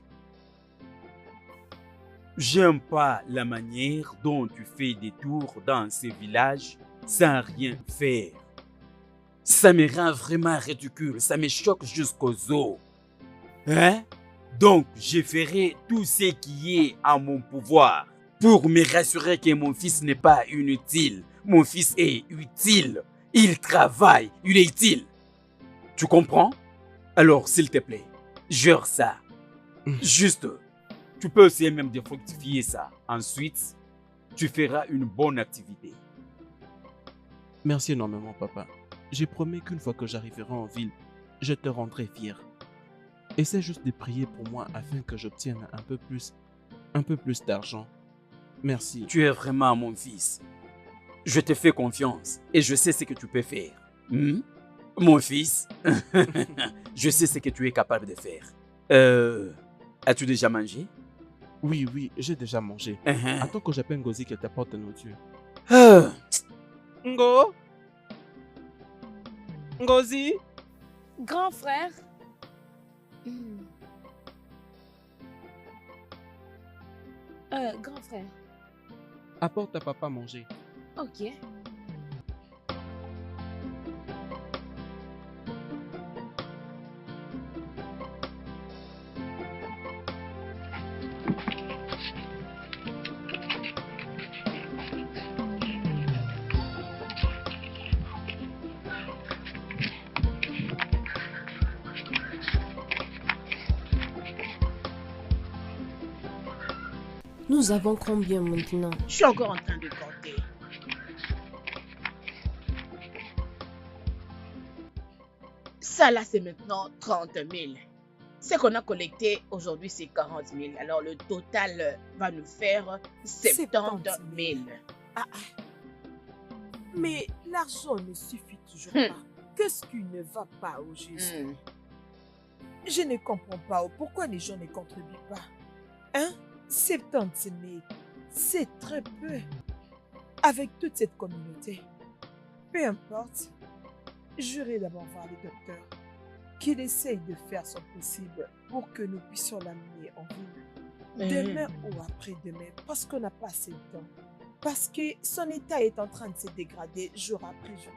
J'aime pas la manière dont tu fais des tours dans ces villages sans rien faire. Ça me rend vraiment ridicule, ça me choque jusqu'aux os. Hein? Donc, je ferai tout ce qui est en mon pouvoir pour me rassurer que mon fils n'est pas inutile. Mon fils est utile. Il travaille, il est utile. Tu comprends? Alors, s'il te plaît, jure ça. Juste, tu peux essayer même de fructifier ça. Ensuite, tu feras une bonne activité. Merci énormément, papa. J'ai promis qu'une fois que j'arriverai en ville, je te rendrai fier. Essaie juste de prier pour moi afin que j'obtienne un peu plus d'argent. Merci. Tu es vraiment mon fils. Je te fais confiance et je sais ce que tu peux faire. Hmm? Mon fils, je sais ce que tu es capable de faire. As-tu déjà mangé? Oui, j'ai déjà mangé. Attends que j'appelle Ngozi qu'elle t'apporte ta nourriture. Ngo? Ngozi? Grand frère. Grand frère. Apporte à papa manger. Ok. Nous avons combien maintenant? Je suis encore en train de compter. Ça là, c'est maintenant 30 000. Ce qu'on a collecté aujourd'hui, c'est 40 000. Alors le total va nous faire 70 000. Mais l'argent ne suffit toujours pas. Qu'est-ce qui ne va pas au juste? Je ne comprends pas pourquoi les gens ne contribuent pas. Hein? 70 000, c'est très peu. Avec toute cette communauté. Peu importe, j'irai d'abord voir le docteur. Qu'il essaye de faire son possible pour que nous puissions l'amener en ville. Demain ou après-demain, parce qu'on n'a pas assez de temps. Parce que son état est en train de se dégrader jour après jour.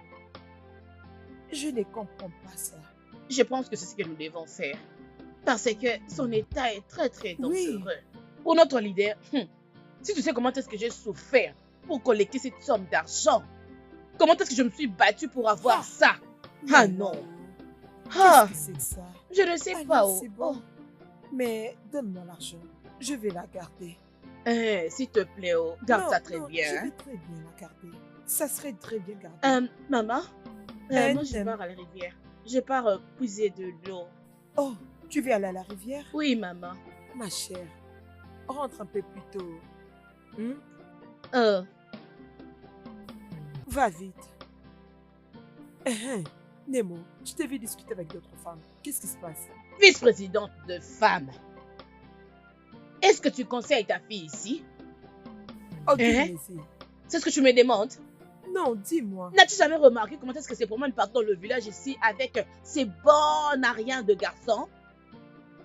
Je ne comprends pas ça. Je pense que c'est ce que nous devons faire. Parce que son état est très très dangereux. Oui. Pour notre leader, si tu sais comment est-ce que j'ai souffert pour collecter cette somme d'argent, comment est-ce que je me suis battue pour avoir ça? Ah non. Qu'est-ce que c'est que ça? Je ne sais pas. C'est bon. Mais donne-moi l'argent. Je vais la garder. S'il te plaît, garde ça très bien. Je vais très bien la garder. Ça serait très bien gardé. Maman, moi je pars à la rivière. Je pars puiser de l'eau. Oh, tu veux aller à la rivière? Oui, maman. Ma chère, rentre un peu plus tôt. Va vite. Nemo, je t'ai vu discuter avec d'autres femmes. Qu'est-ce qui se passe? Vice-présidente de femmes. Est-ce que tu conseilles ta fille ici? Ok, c'est ce que tu me demandes? Non, dis-moi. N'as-tu jamais remarqué comment est-ce que c'est pour moi de partir dans le village ici avec ces bons à rien de garçons?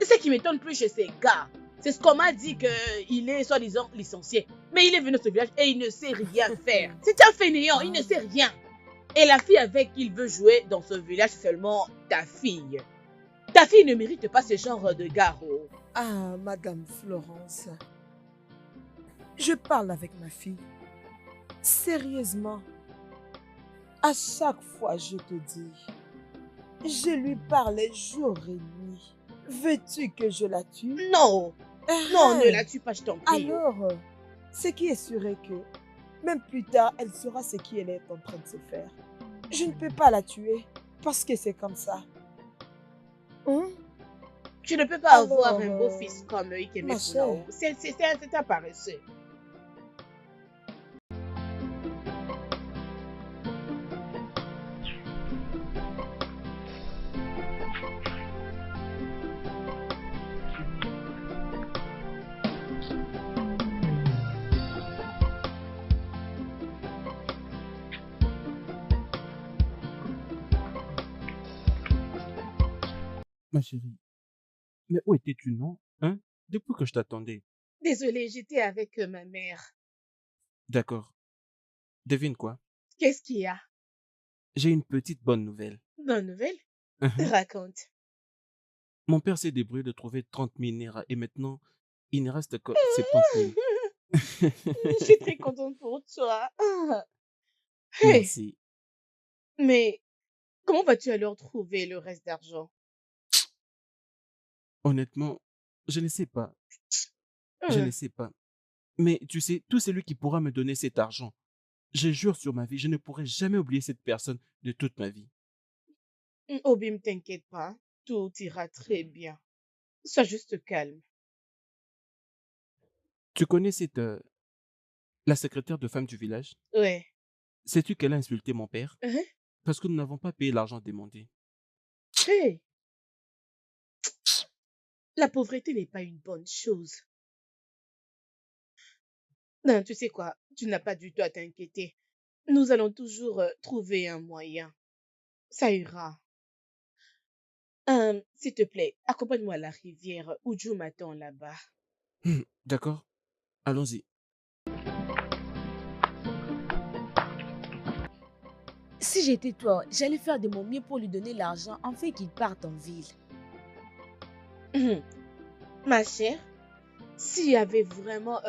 C'est ce qui m'étonne plus chez ces gars. C'est ce qu'on m'a dit qu'il est soi-disant licencié. Mais il est venu dans ce village et il ne sait rien faire. C'est un fainéant, il ne sait rien. Et la fille avec qui il veut jouer dans ce village, c'est seulement ta fille. Ta fille ne mérite pas ce genre de gars. Ah, Madame Florence. Je parle avec ma fille. Sérieusement. À chaque fois, je te dis. Je lui parlais jour et nuit. Veux-tu que je la tue? Non. Non, ne la tue pas, je t'en prie. Alors, ce qui est sûr est que, même plus tard, elle saura ce qu'elle est en train de se faire. Je ne peux pas la tuer, parce que c'est comme ça. Tu ne peux pas avoir un beau fils comme Ikeme Funao. C'est un paresseux. Ma chérie, mais où étais-tu, non? Depuis que je t'attendais. Désolée, j'étais avec ma mère. D'accord. Devine quoi? Qu'est-ce qu'il y a? J'ai une petite bonne nouvelle. Bonne nouvelle? Mhm. Raconte. Mon père s'est débrouillé de trouver 30 000 naira et maintenant, il ne reste que 70 Je 000. suis très contente pour toi. Ah. Hey, Merci. mais comment vas-tu alors trouver le reste d'argent? Honnêtement, je ne sais pas. Je ne Hum, sais pas. Mais tu sais, tout celui qui pourra me donner cet argent, je jure sur ma vie, je ne pourrai jamais oublier cette personne de toute ma vie. Obim, t'inquiète pas. Tout ira très bien. Sois juste calme. Tu connais la secrétaire de femme du village? Ouais. Sais-tu qu'elle a insulté mon père? Hein? Parce que nous n'avons pas payé l'argent demandé. Hey, la pauvreté n'est pas une bonne chose. Non, tu sais quoi? Tu n'as pas du tout à t'inquiéter. Nous allons toujours trouver un moyen. Ça ira. S'il te plaît, accompagne-moi à la rivière. Oudjou m'attend là-bas. D'accord? Allons-y. Si j'étais toi, j'allais faire de mon mieux pour lui donner l'argent afin qu'il parte en ville. Ma chère, s'il y avait vraiment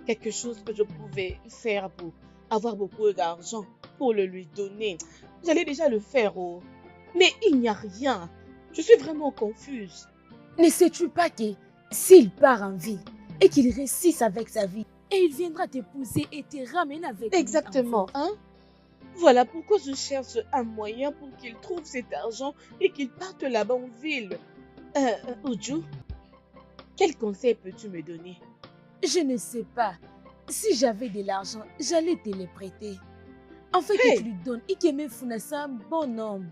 quelque chose que je pouvais faire pour avoir beaucoup d'argent pour le lui donner, j'allais déjà le faire. Oh. Mais il n'y a rien. Je suis vraiment confuse. Ne sais-tu pas que s'il part en ville et qu'il réussisse avec sa vie, et il viendra t'épouser et te ramener avec lui en Exactement, ville. hein? Voilà pourquoi je cherche un moyen pour qu'il trouve cet argent et qu'il parte là-bas en ville. Oudjou, quel conseil peux-tu me donner? Je ne sais pas. Si j'avais de l'argent, j'allais te le prêter. Afin que Hey! tu lui donnes Ikeme Funa, c'est un bon homme.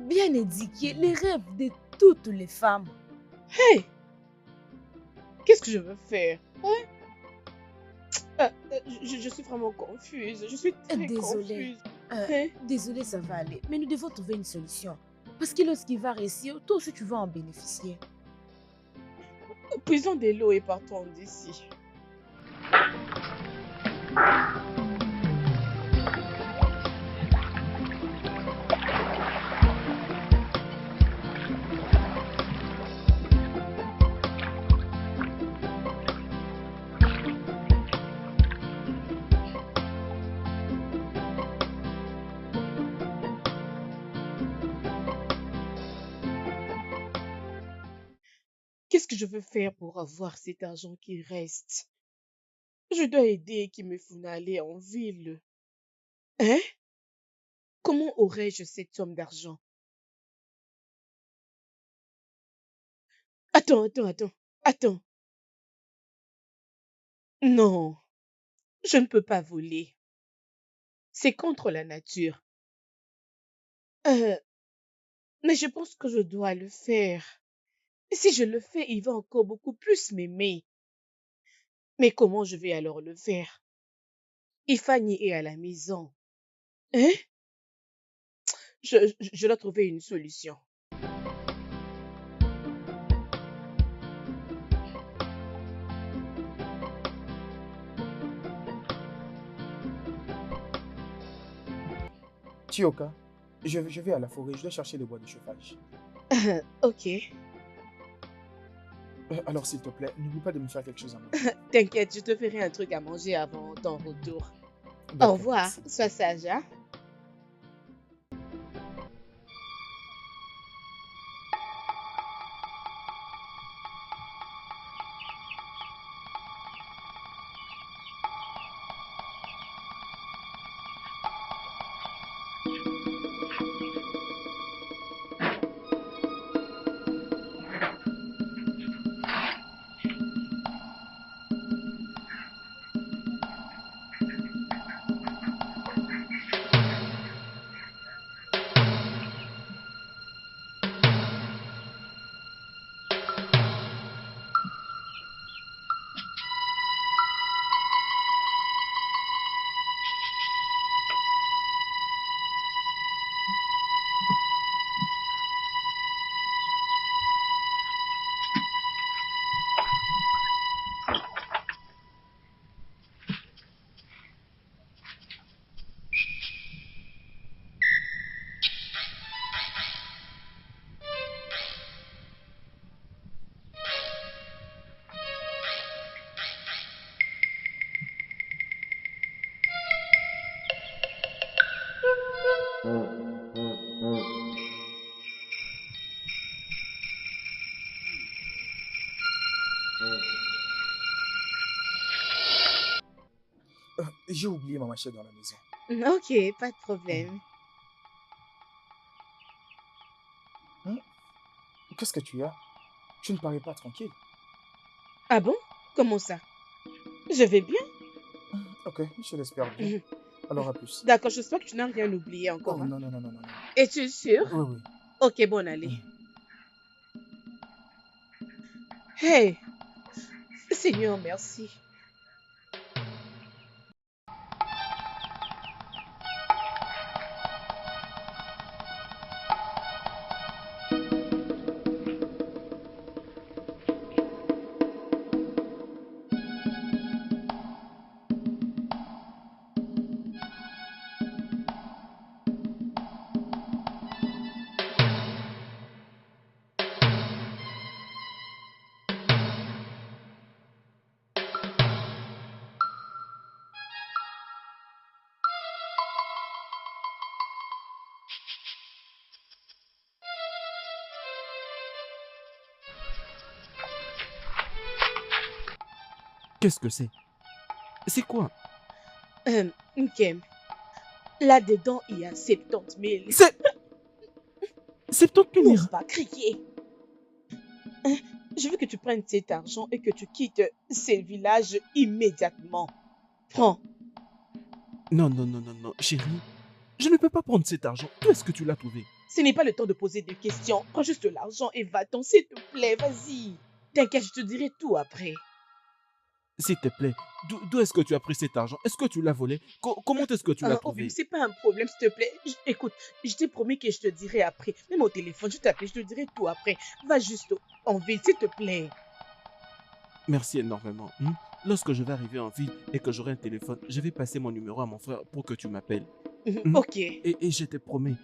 Bien éduqué, les rêves de toutes les femmes. Hey! Qu'est-ce que je veux faire? Hein? Je suis vraiment confuse. Je suis très Désolée. confuse. Hein? Désolée, ça va aller. Mais nous devons trouver une solution. Parce que lorsqu'il va réussir, toi aussi tu vas en bénéficier. Puisons de l'eau et partons d'ici. Qu'est-ce que je veux faire pour avoir cet argent qui reste? Je dois aider Kimefuna à aller en ville. Hein? Comment aurais-je cette somme d'argent? Attends. Non, je ne peux pas voler. C'est contre la nature. Euh, mais je pense que je dois le faire. Et si je le fais, il va encore beaucoup plus m'aimer. Mais comment je vais alors le faire? Ifani est à la maison. Hein? Je dois trouver une solution. Chioka, je vais à la forêt, je dois chercher le bois de chauffage. Ok, Alors s'il te plaît, n'oublie pas de me faire quelque chose à manger. t'inquiète, je te ferai un truc à manger avant ton retour. Au D'accord. revoir, sois sage, hein? J'ai oublié ma machette dans la maison. Ok, pas de problème. Qu'est-ce que tu as? Tu ne parais pas tranquille. Ah bon? Comment ça? Je vais bien. Ok, je l'espère bien. Alors à plus. D'accord, j'espère que tu n'as rien oublié Oh encore. Hein. non, non, non, non, non. Es-tu sûr? Oui, oui. Ok, bon, allez. Hey, Seigneur, merci. Qu'est-ce que c'est? C'est quoi? Nkem, là-dedans, il y a 70 000. C'est 70 000 N'ose pas crier. Je veux que tu prennes cet argent et que tu quittes ce village immédiatement. Prends. Non, non, non, non, non, chérie. Je ne peux pas prendre cet argent. Où est-ce que tu l'as trouvé? Ce n'est pas le temps de poser des questions. Prends juste l'argent et va-t'en, s'il te plaît, vas-y. T'inquiète, je te dirai tout après. S'il te plaît, d'où est-ce que tu as pris cet argent? Est-ce que tu l'as volé? Comment est-ce que tu l'as trouvé? C'est pas un problème, s'il te plaît. Écoute, je t'ai promis que je te dirai après. Même au téléphone, je t'appelle, je te dirai tout après. Va juste en ville, s'il te plaît. Merci énormément. Lorsque je vais arriver en ville et que j'aurai un téléphone, je vais passer mon numéro à mon frère pour que tu m'appelles. Ok. Et je te promets,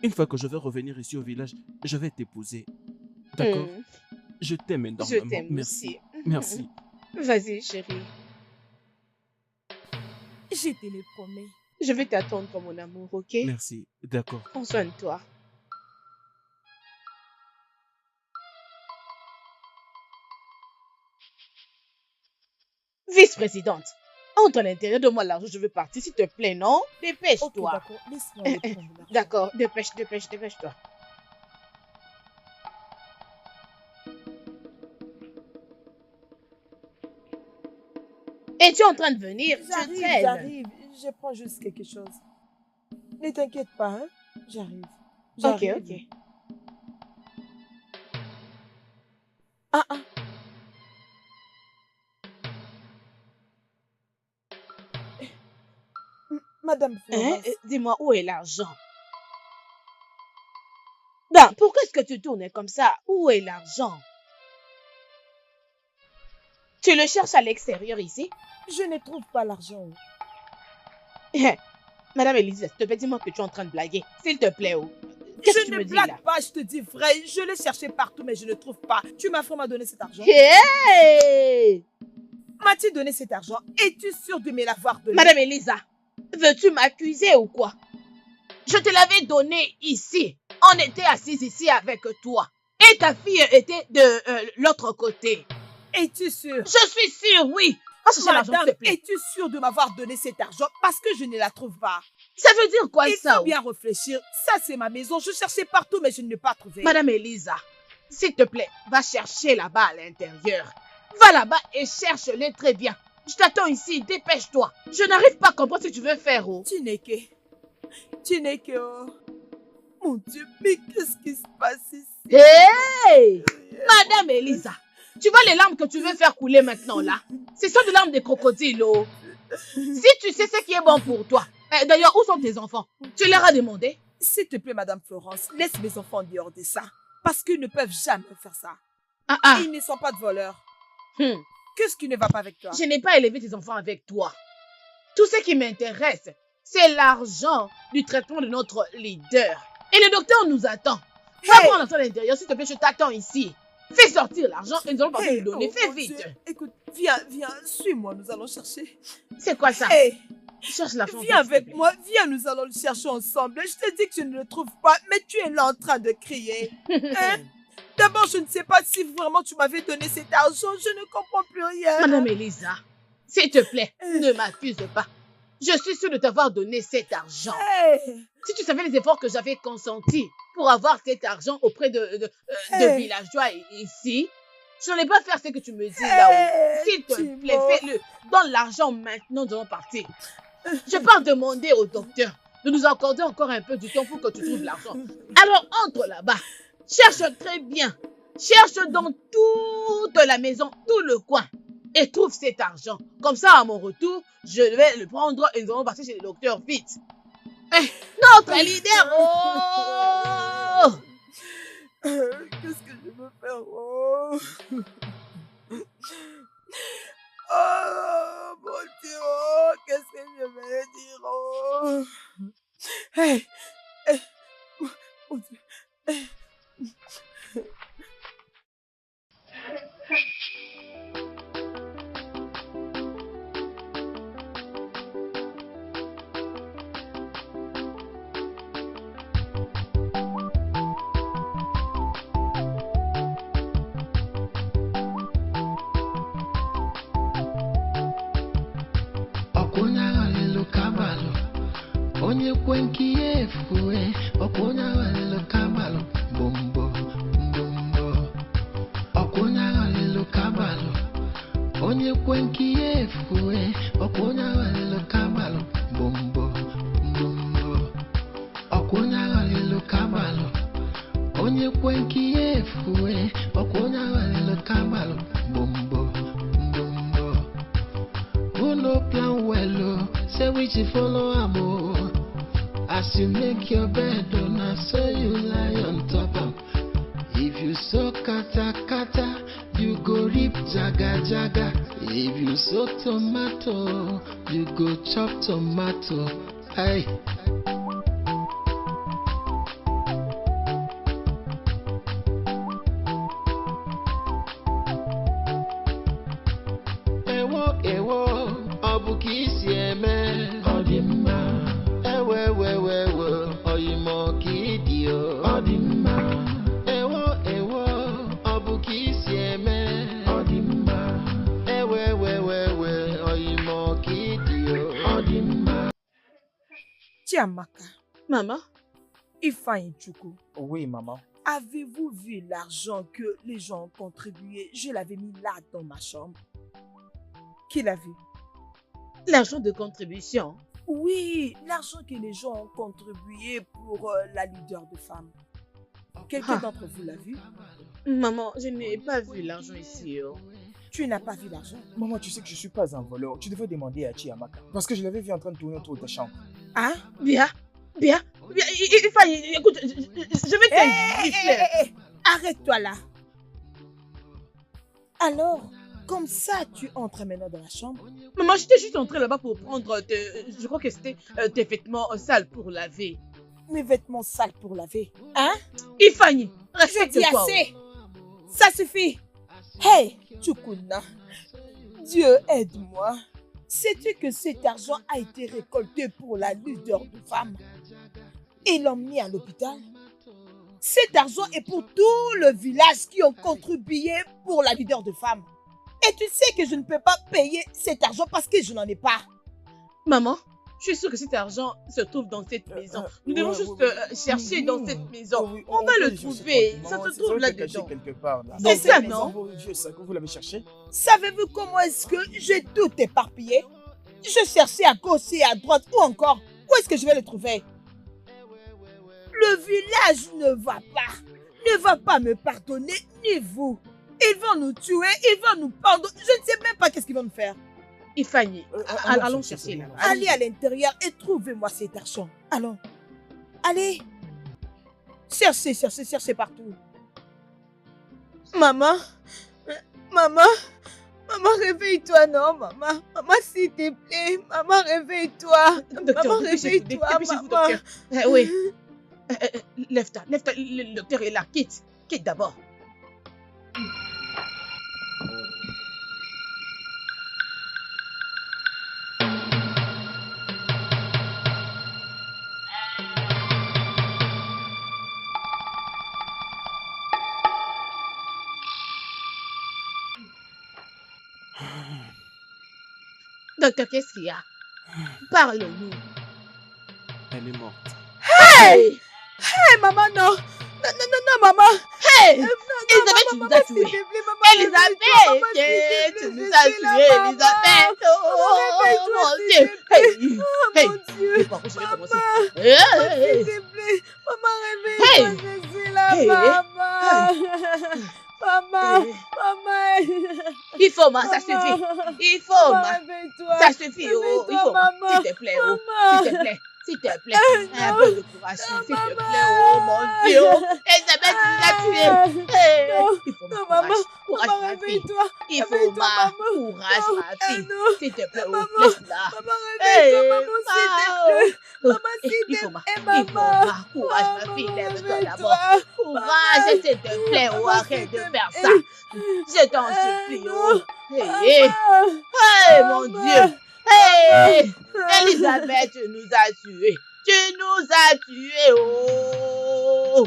une fois que je vais revenir ici au village, je vais t'épouser. D'accord? Je t'aime énormément. Je t'aime Merci. aussi. Merci. Vas-y, chérie. Je te le promets. Je vais t'attendre, mon amour, ok? Merci. D'accord. Prends soin de toi. Vice-présidente, entre à l'intérieur de moi l'argent, je veux partir, s'il te plaît, non? Dépêche-toi. Ok, d'accord. Laisse-moi le prendre, l'argent. D'accord, dépêche-toi. Es-tu en train de venir? Je t'aime. J'arrive. Je prends juste quelque chose. Ne t'inquiète pas, hein. J'arrive. Ok. Ah. Madame Florence. Dis-moi, où est l'argent? Ben, pourquoi est-ce que tu tournes comme ça? Où est l'argent? Tu le cherches à l'extérieur ici? Je ne trouve pas l'argent. Madame Elise, s'il te plaît, dis-moi que tu es en train de blaguer. S'il te plaît, qu'est-ce que tu me dis là? Je ne blague pas, je te dis vrai. Je l'ai cherché partout, mais je ne trouve pas. Tu m'as vraiment donné cet argent. Hey! M'as-tu donné cet argent? Es-tu sûre de me l'avoir donné? Madame Elisa, veux-tu m'accuser ou quoi? Je te l'avais donné ici. On était assis ici avec toi. Et ta fille était de l'autre côté. Es-tu sûre? Je suis sûre, oui. Madame, es-tu sûre de m'avoir donné cet argent parce que je ne la trouve pas? Ça veut dire quoi ça? Il faut bien réfléchir. Ça, c'est ma maison. Je cherchais partout, mais je ne l'ai pas trouvé. Madame Elisa, s'il te plaît, va chercher là-bas à l'intérieur. Va là-bas et cherche-les très bien. Je t'attends ici, dépêche-toi. Je n'arrive pas à comprendre ce que tu veux faire. Tu n'es que... Oh. Mon Dieu, mais qu'est-ce qui se passe ici? Hey! Madame Elisa, tu vois les larmes que tu veux faire couler maintenant là? Ce sont des larmes de crocodile. Si tu sais ce qui est bon pour toi. D'ailleurs, où sont tes enfants? Tu leur as demandé? S'il te plaît, Madame Florence, laisse mes enfants en dehors de ça. Parce qu'ils ne peuvent jamais faire ça. Ils ne sont pas de voleurs. Qu'est-ce qui ne va pas avec toi? Je n'ai pas élevé tes enfants avec toi. Tout ce qui m'intéresse, c'est l'argent du traitement de notre leader. Et le docteur nous attend. Va prendre l'argent à l'intérieur, s'il te plaît, je t'attends ici. Fais sortir l'argent et nous allons passer le donner. Fais vite. Dieu. Écoute, viens, suis-moi, nous allons chercher. C'est quoi ça? Cherche l'argent. Viens avec moi, viens, nous allons le chercher ensemble. Je te dis que je ne le trouve pas, mais tu es là en train de crier. D'abord, je ne sais pas si vraiment tu m'avais donné cet argent. Je ne comprends plus rien. Madame Elisa, S'il te plaît, ne m'accuse pas. Je suis sûre de t'avoir donné cet argent. Si tu savais les efforts que j'avais consentis pour avoir cet argent auprès de villageois ici, je n'en ai pas fait ce que tu me dis là-haut. S'il te plaît, fais-le. Donne l'argent maintenant, nous allons partir. Je peux demander au docteur de nous accorder encore un peu du temps pour que tu trouves l'argent. Alors entre là-bas. Cherche très bien. Cherche dans toute la maison, tout le coin. Et trouve cet argent. Comme ça, à mon retour, je vais le prendre et nous allons partir chez le docteur vite. Notre leader! Oh! Qu'est-ce que je veux faire? Oh, oh mon Dieu, oh, qu'est-ce que je vais dire? Oh. Hey, hey, mon Dieu. Hey. Onye kwenki efue, okuna walelo kabalo, bombo, bombo. Okuna walelo kabalo, onye kwenki efue, okuna walelo kabalo, bombo, bombo. Okuna walelo kabalo, onye kwenki efue, okuna walelo kabalo, bombo, bombo. Who no plan well, say which you follow amo. As you make your bed, I say you lie on top of. If you sow kata kata, you go reap jaga jaga. If you sow tomato, you go chop tomato. Hey. Ewo ewo, obuki sieme, odima. Ewe, oyimo kidio, odima. Ewo, obuki sieme, odima. Ewe, oyimo kidio, odima. Chiamaka. Maman? Ifeanyi Chukwu. Oui, maman. Avez-vous vu l'argent que les gens ont contribué? Je l'avais mis là dans ma chambre. Qui l'a vu? L'argent de contribution? Oui, l'argent que les gens ont contribué pour la leader de femmes. Quelqu'un d'entre vous l'a vu? Maman, je n'ai pas vu l'argent ici. Oh. Tu n'as pas vu l'argent? Maman, tu sais que je ne suis pas un voleur. Tu devais demander à Chiamaka. Parce que je l'avais vu en train de tourner autour de ta chambre. Hein? Bien. Écoute, je vais te gifler. Arrête-toi là. Alors, comme ça, tu entres maintenant dans la chambre? Maman, j'étais juste entrée là-bas pour prendre, je crois que c'était tes vêtements sales pour laver. Mes vêtements sales pour laver? Hein? Ifeanyi, je dis assez. Ça suffit. Hey, Chukuna, Dieu aide-moi. Sais-tu que cet argent a été récolté pour la leader de femmes et l'emmener à l'hôpital? Cet argent est pour tout le village qui ont contribué pour la leader de femmes. Et tu sais que je ne peux pas payer cet argent parce que je n'en ai pas. Maman, je suis sûre que cet argent se trouve dans cette maison. Nous devons juste chercher dans cette maison. On va le trouver. Ça se trouve là-dedans. C'est ça, non? Vous l'avez cherché? Savez-vous comment est-ce que j'ai tout éparpillé? Je cherchais à gauche et à droite ou encore. Où est-ce que je vais le trouver? Le village ne va pas me pardonner, ni vous. Ils vont nous tuer, ils vont nous pendre. Je ne sais même pas qu'est-ce qu'ils vont nous faire. Ifeanyi, allons chercher là. Allez à l'intérieur et trouvez-moi cet argent. Allons. Allez. Cherchez partout. Maman, réveille-toi, non, maman. Maman, s'il te plaît. Maman, réveille-toi. Maman, réveille-toi, maman. Oui. Lève-toi. Le docteur est là. Quitte d'abord. Qu'est-ce qu'il y a? Parle-nous. Elle est morte. Hey! Hé, maman, non. Non, non, non, non, maman. Hey! Non, Elisabeth, tu nous as tués. Elisabeth, tu nous as tués, Elisabeth. Oh, mon Dieu. Hey! Hey! Dieu. Par contre, je vais commencer. Maman, Hey! s'il te plaît. Maman, Hey! réveille-toi, je suis là, Hey! maman. Maman, maman. Il faut, ma, ça suffit. Il faut, Maman, ma. réveille-toi. Ça suffit, oh. Il faut, ma. Maman. S'il te plaît, oh. Maman. S'il te plaît. S'il te plaît. Un peu de courage, s'il te plaît, oh mon Dieu. Elisabeth, tu nous as tués. Hey! Il faut, ma, Non, courage. maman. Courage, Maman, ma fille. réveille-toi. Il faut, Réveille-toi, ma. maman. Courage, Non, ma fille. non. S'il te plaît, oh. Maman. Laisse-la. Maman, réveille-toi, maman, s'il te plaît. Oh. Maman, s'il Il te faut, ma. plaît, Il faut, maman. ma. Courage, ma Maman, fille. Lève-toi réveille-toi. d'abord. Courage, s'il te plaît, oh. Maman, Arrête s'il de te faire plaît. ça. Je t'en supplie, oh. Maman. Hey, hey, mon Maman. Dieu. Hey, Elisabeth, tu nous as tués. Tu nous as tués, oh.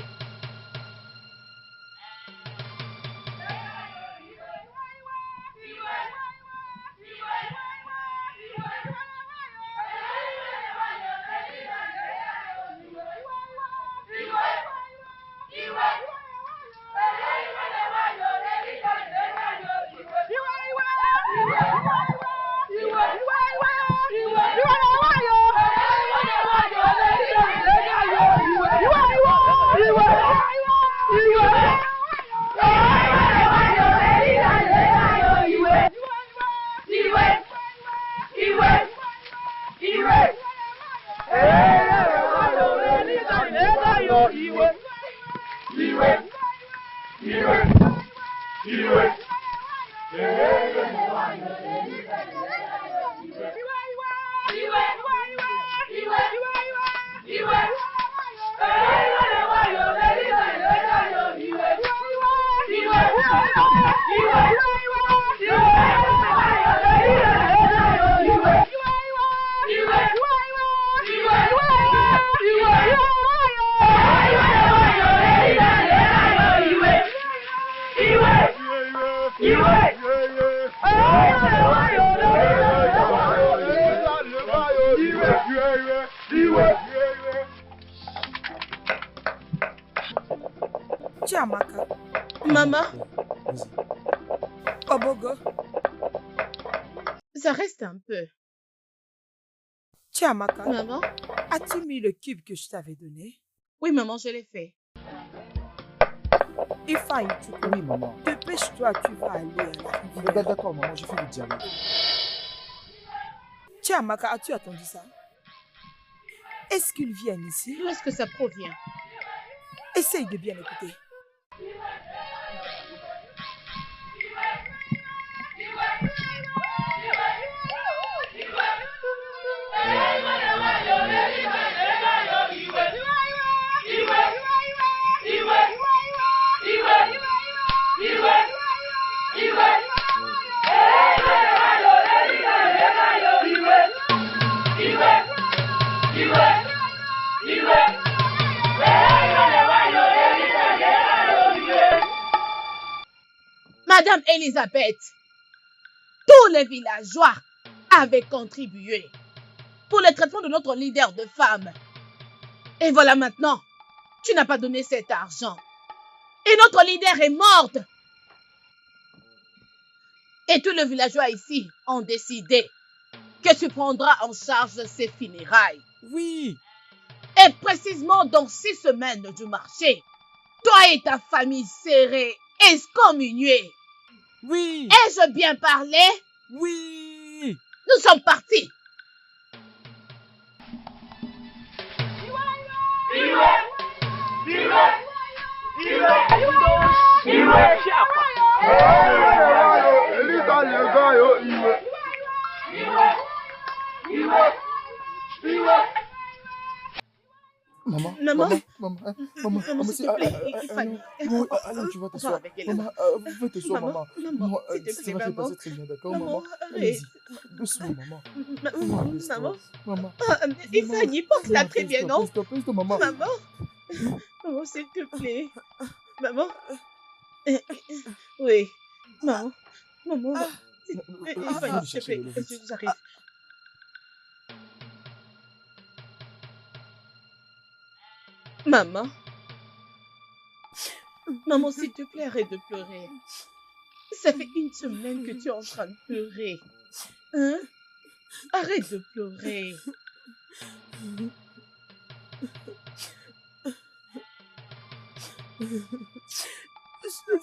Chiamaka, Maman, Obogo, ça reste un peu. Chiamaka, Maman? as-tu mis le cube que je t'avais donné? Oui, maman, je l'ai fait. Ifeanyi, Oui, maman. dépêche-toi, tu vas aller à la rivière. D'accord, maman, je fais le dialogue. Chiamaka, as-tu attendu ça? Est-ce qu'ils viennent ici? D'où est-ce que ça provient? Essaye de bien écouter. Madame Elisabeth, tous les villageois avaient contribué pour le traitement de notre leader de femme. Et voilà maintenant, tu n'as pas donné cet argent. Et notre leader est morte. Et tous les villageois ici ont décidé que tu prendras en charge ces funérailles. Oui. Et précisément dans 6 semaines du marché, toi et ta famille serez excommuniés. Oui. Ai-je bien parlé? Oui. Nous sommes partis. Maman, Maman. maman, S'il te plaît, Ifeanyi. allez, tu vas t'asseoir. Va avec elle. Maman, va t'asseoir, maman. Maman, s'il te Ça plaît, va se maman. passer très bien, d'accord, Maman, maman? arrête. Allez-y, doucement, maman. Maman, apaise-toi. Maman. Maman. Ifeanyi, porte-la très bien, non? Apaise-toi, maman. Maman. Maman, s'il te plaît. Maman. Oui. Maman. Maman. Ifeanyi, s'il te plaît. J'arrive. Maman. Maman, s'il te plaît, arrête de pleurer. Ça fait une semaine que tu es en train de pleurer. Hein? Arrête de pleurer. Je suis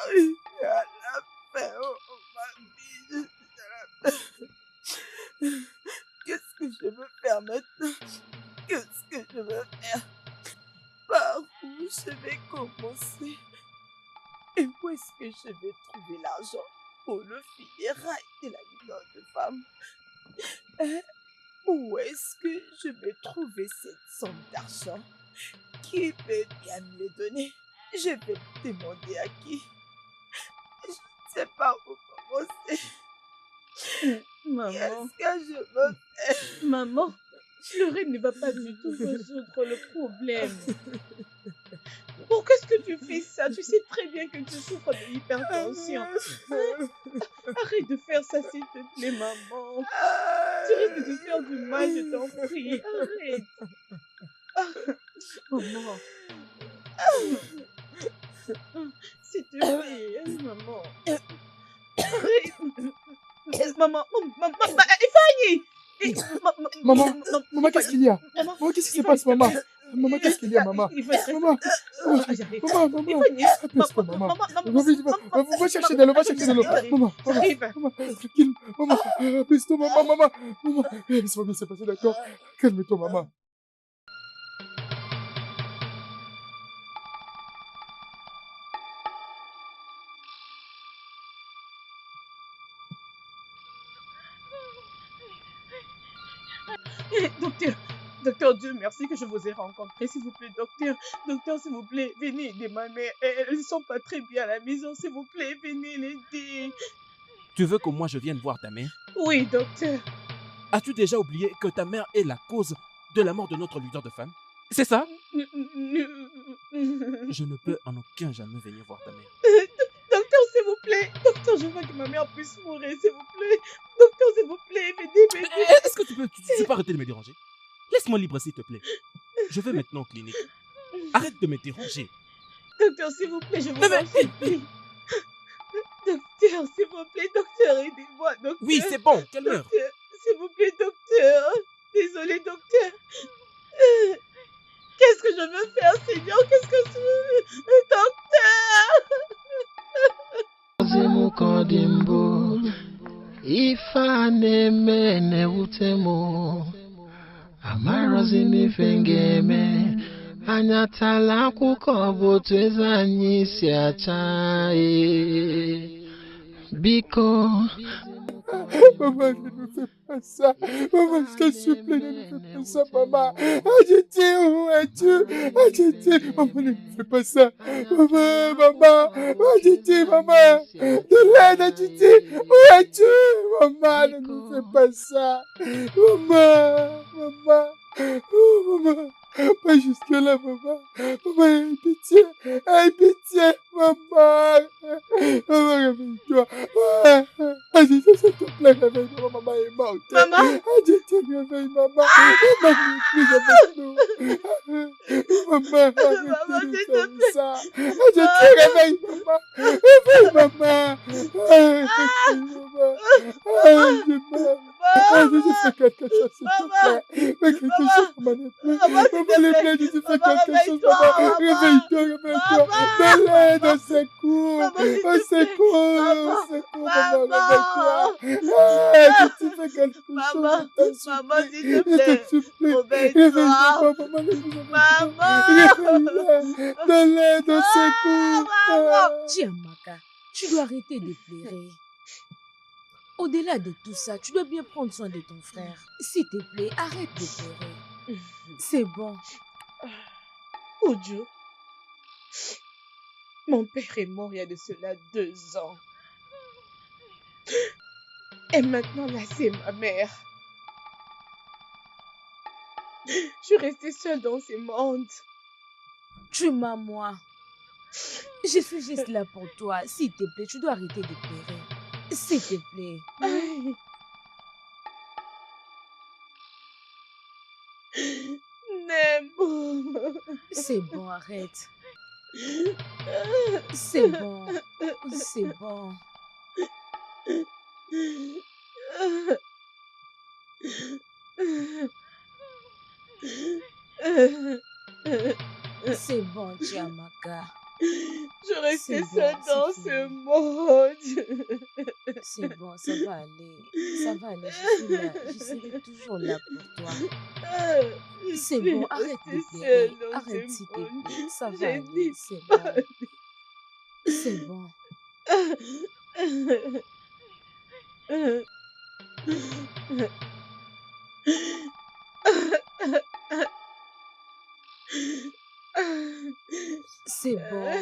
arrivée à la fin, oh, ma vie, je suis à la fin. Qu'est-ce que je veux faire maintenant? Qu'est-ce que je veux faire? Par où je vais commencer? Et où est-ce que je vais trouver l'argent pour le funérail de la million de femmes? Hein? Où est-ce que je vais trouver cette somme d'argent? Qui peut bien me le donner? Je vais demander à qui? Je ne sais pas où commencer. Maman. Qu'est-ce que je veux faire? Maman, pleurer ne va pas du tout résoudre le problème. Pourquoi est-ce que tu fais ça? Tu sais très bien que tu souffres de l'hypertension. Arrête de faire ça, s'il te plaît, maman. Tu risques de te faire du mal, je t'en prie. Arrête. Maman. S'il te plaît, maman. Arrête. Maman, Fanny! Maman, qu'est-ce qu'il y a? Maman, qu'est-ce qui se passe, maman? Maman, qu'est-ce qu'il y a, maman? Maman, apaise-toi, maman. Va chercher de l'eau, Maman, tranquille. Maman, apaise-toi, maman. Ça va bien se passer, d'accord? Calme-toi, maman. Docteur, Dieu merci que je vous ai rencontré, s'il vous plaît, docteur. Docteur, s'il vous plaît, venez aider ma mère. Elles ne sont pas très bien à la maison, s'il vous plaît, venez l'aider. Tu veux que moi je vienne voir ta mère? Oui, docteur. As-tu déjà oublié que ta mère est la cause de la mort de notre leader de femmes? C'est ça? Je ne peux en aucun jamais venir voir ta mère. Docteur, s'il vous plaît. Docteur, je veux que ma mère puisse mourir, s'il vous plaît. Docteur, s'il vous plaît, m'aider. Est-ce que tu peux arrêter de me déranger? Laisse-moi libre, s'il te plaît. Je vais maintenant en clinique. Arrête de me déranger. Docteur, s'il vous plaît, je vous en supplie. Docteur, s'il vous plaît, docteur, aidez-moi, docteur. Oui, c'est bon, calme-toi. S'il vous plaît, docteur. Désolé, docteur. Qu'est-ce que je veux faire, Seigneur? Qu'est-ce que je veux... Docteur! Zimukodimbo, ifane mene utemo, amarazini fengeme, anyatala kukobo twezanyi siachae, biko. Maman, ne nous fais pas ça. Maman, je te supplie, ne nous fais pas ça, maman. Adjeti, où es-tu? Adjeti, maman, ne nous fais pas ça. Maman, Adjeti, maman. De l'aide, Adjeti, où es-tu? Maman, ne nous fais pas ça. Maman. Oh, maman. Pas jusque-là, maman. Maman, aie pitié, maman. Maman, réveille-toi. Adjeti, s'il te plaît, réveille-toi, maman est morte. Maman. Adjeti, réveille, maman. Maman n'est plus avec nous. Maman, arrêtez de faire ça. Adjeti, réveille, maman. Réveille, maman. J'ai mal. Adjeti, fais quelque chose, s'il te plaît. Fais quelque chose, maman n'est plus. Maman n'est plus, Adjeti, fais quelque chose, maman. Réveille-toi. De l'aide, au secours. Au secours, maman, réveille-toi. Adjeti, fais quelque chose, Maman, s'il te plaît. Réveille-toi, maman, de l'aide, au secours. Chiamaka, tu dois arrêter de pleurer. Au-delà de tout ça, tu dois bien prendre soin de ton frère. S'il te plaît, arrête de pleurer. C'est bon. Ojo, mon père est mort il y a de cela 2 ans. Et maintenant, là, c'est ma mère. Je suis restée seule dans ce monde. Tu m'as, moi. Je suis juste là pour toi. S'il te plaît, tu dois arrêter de pleurer. S'il te plaît. aime. C'est bon, arrête. C'est bon. C'est bon. C'est bon, Chiamaka. Je restais C'est bon, seule dans c'est ce fini. monde. C'est bon, ça va aller. Ça va aller, je suis là. Je serai toujours là pour toi. C'est bon, arrête de pleurer. Arrête s'il te plaît. Ça va aller, c'est bon. C'est bon. C'est bon.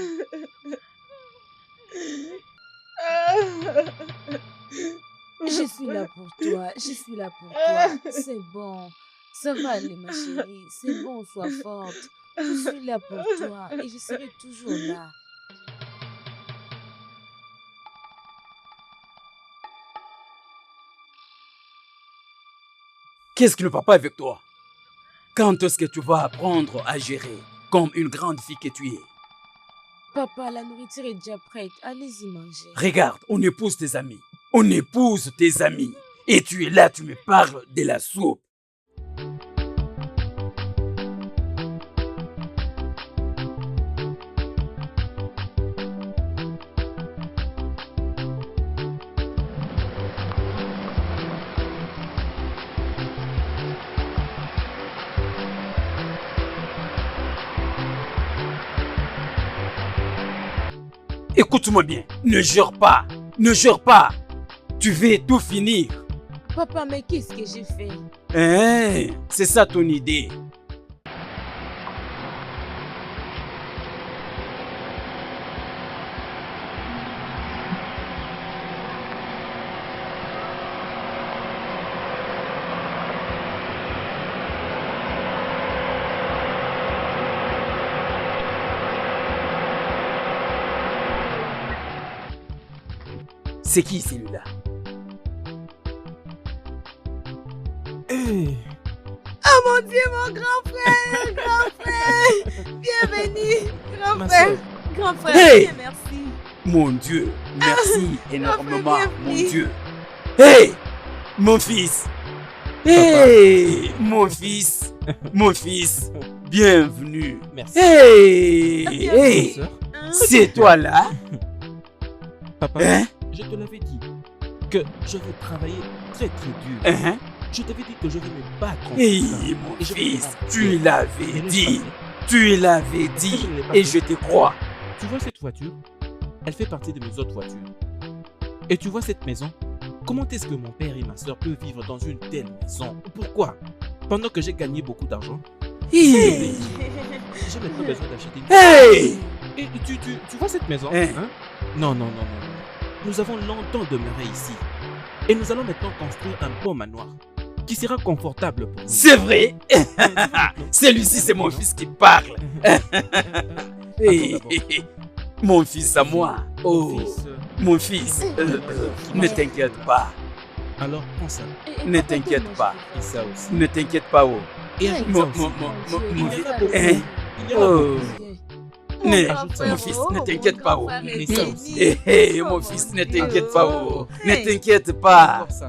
Je suis là pour toi. Je suis là pour toi. C'est bon. Ça va aller, ma chérie. C'est bon, sois forte. Je suis là pour toi et je serai toujours là. Qu'est-ce qui ne va pas avec toi? Quand est-ce que tu vas apprendre à gérer comme une grande fille que tu es? Papa, la nourriture est déjà prête. Allez-y manger. Regarde, on épouse tes amis. On épouse tes amis. Et tu es là, tu me parles de la soupe. Écoute-moi bien, ne jure pas, ne jure pas. Tu veux tout finir. Papa, mais qu'est-ce que j'ai fait? Hein? C'est ça ton idée. C'est qui celui-là? Oh mon Dieu, mon grand frère, grand frère. Bienvenue, grand frère. Grand frère, Hey! bien, merci. Mon Dieu, merci énormément, mon bienvenue. Dieu. Hey, mon fils. Hey, mon fils. Mon fils, bienvenue. Merci. Hey, Bienvenue. hey, Sœur. c'est toi là? Papa, Hein? je te l'avais dit que je vais travailler très très dur. Hein? Je t'avais dit que je vais me battre. contre Hey, ça. mon Et je vais fils, me battre. tu l'avais Et laisse dit. passer. Tu l'avais Est-ce que dit je ne l'ai pas et fait? je te crois. Tu vois cette voiture? Elle fait partie de mes autres voitures. Et tu vois cette maison? Comment est-ce que mon père et ma soeur peuvent vivre dans une telle maison? Pourquoi? Pendant que j'ai gagné beaucoup d'argent, Hey, j'ai maintenant besoin d'acheter une hey. Et tu vois cette maison? Hein? Hein? Non, non, non, non, non. Nous avons longtemps demeuré ici. Et nous allons maintenant construire un beau manoir qui sera confortable pour nous. C'est vrai. Tu vois maintenant? Celui-ci, c'est mon fils qui parle. Hey, Attends d'abord. mon fils à moi. Oh, Mon fils, mon fils. Ne t'inquiète pas. alors prends ça. Ne t'inquiète pas. Et ça aussi. Ne t'inquiète pas. Oh. Et ajoute Mon, ça aussi. mon, mon, mon, mon Il y fils. en a beaucoup. Hein? Il y en a Oh. beaucoup. Ne, grand Ajoute ça. frère, mon fils, oh, ne mon t'inquiète pas. grand Oh. frère est Mais ça béni. aussi. Hey, hey, Oh, mon mon fils, ne Dieu. t'inquiète pas. Oh. Ne Hey. t'inquiète pas. Encore ça.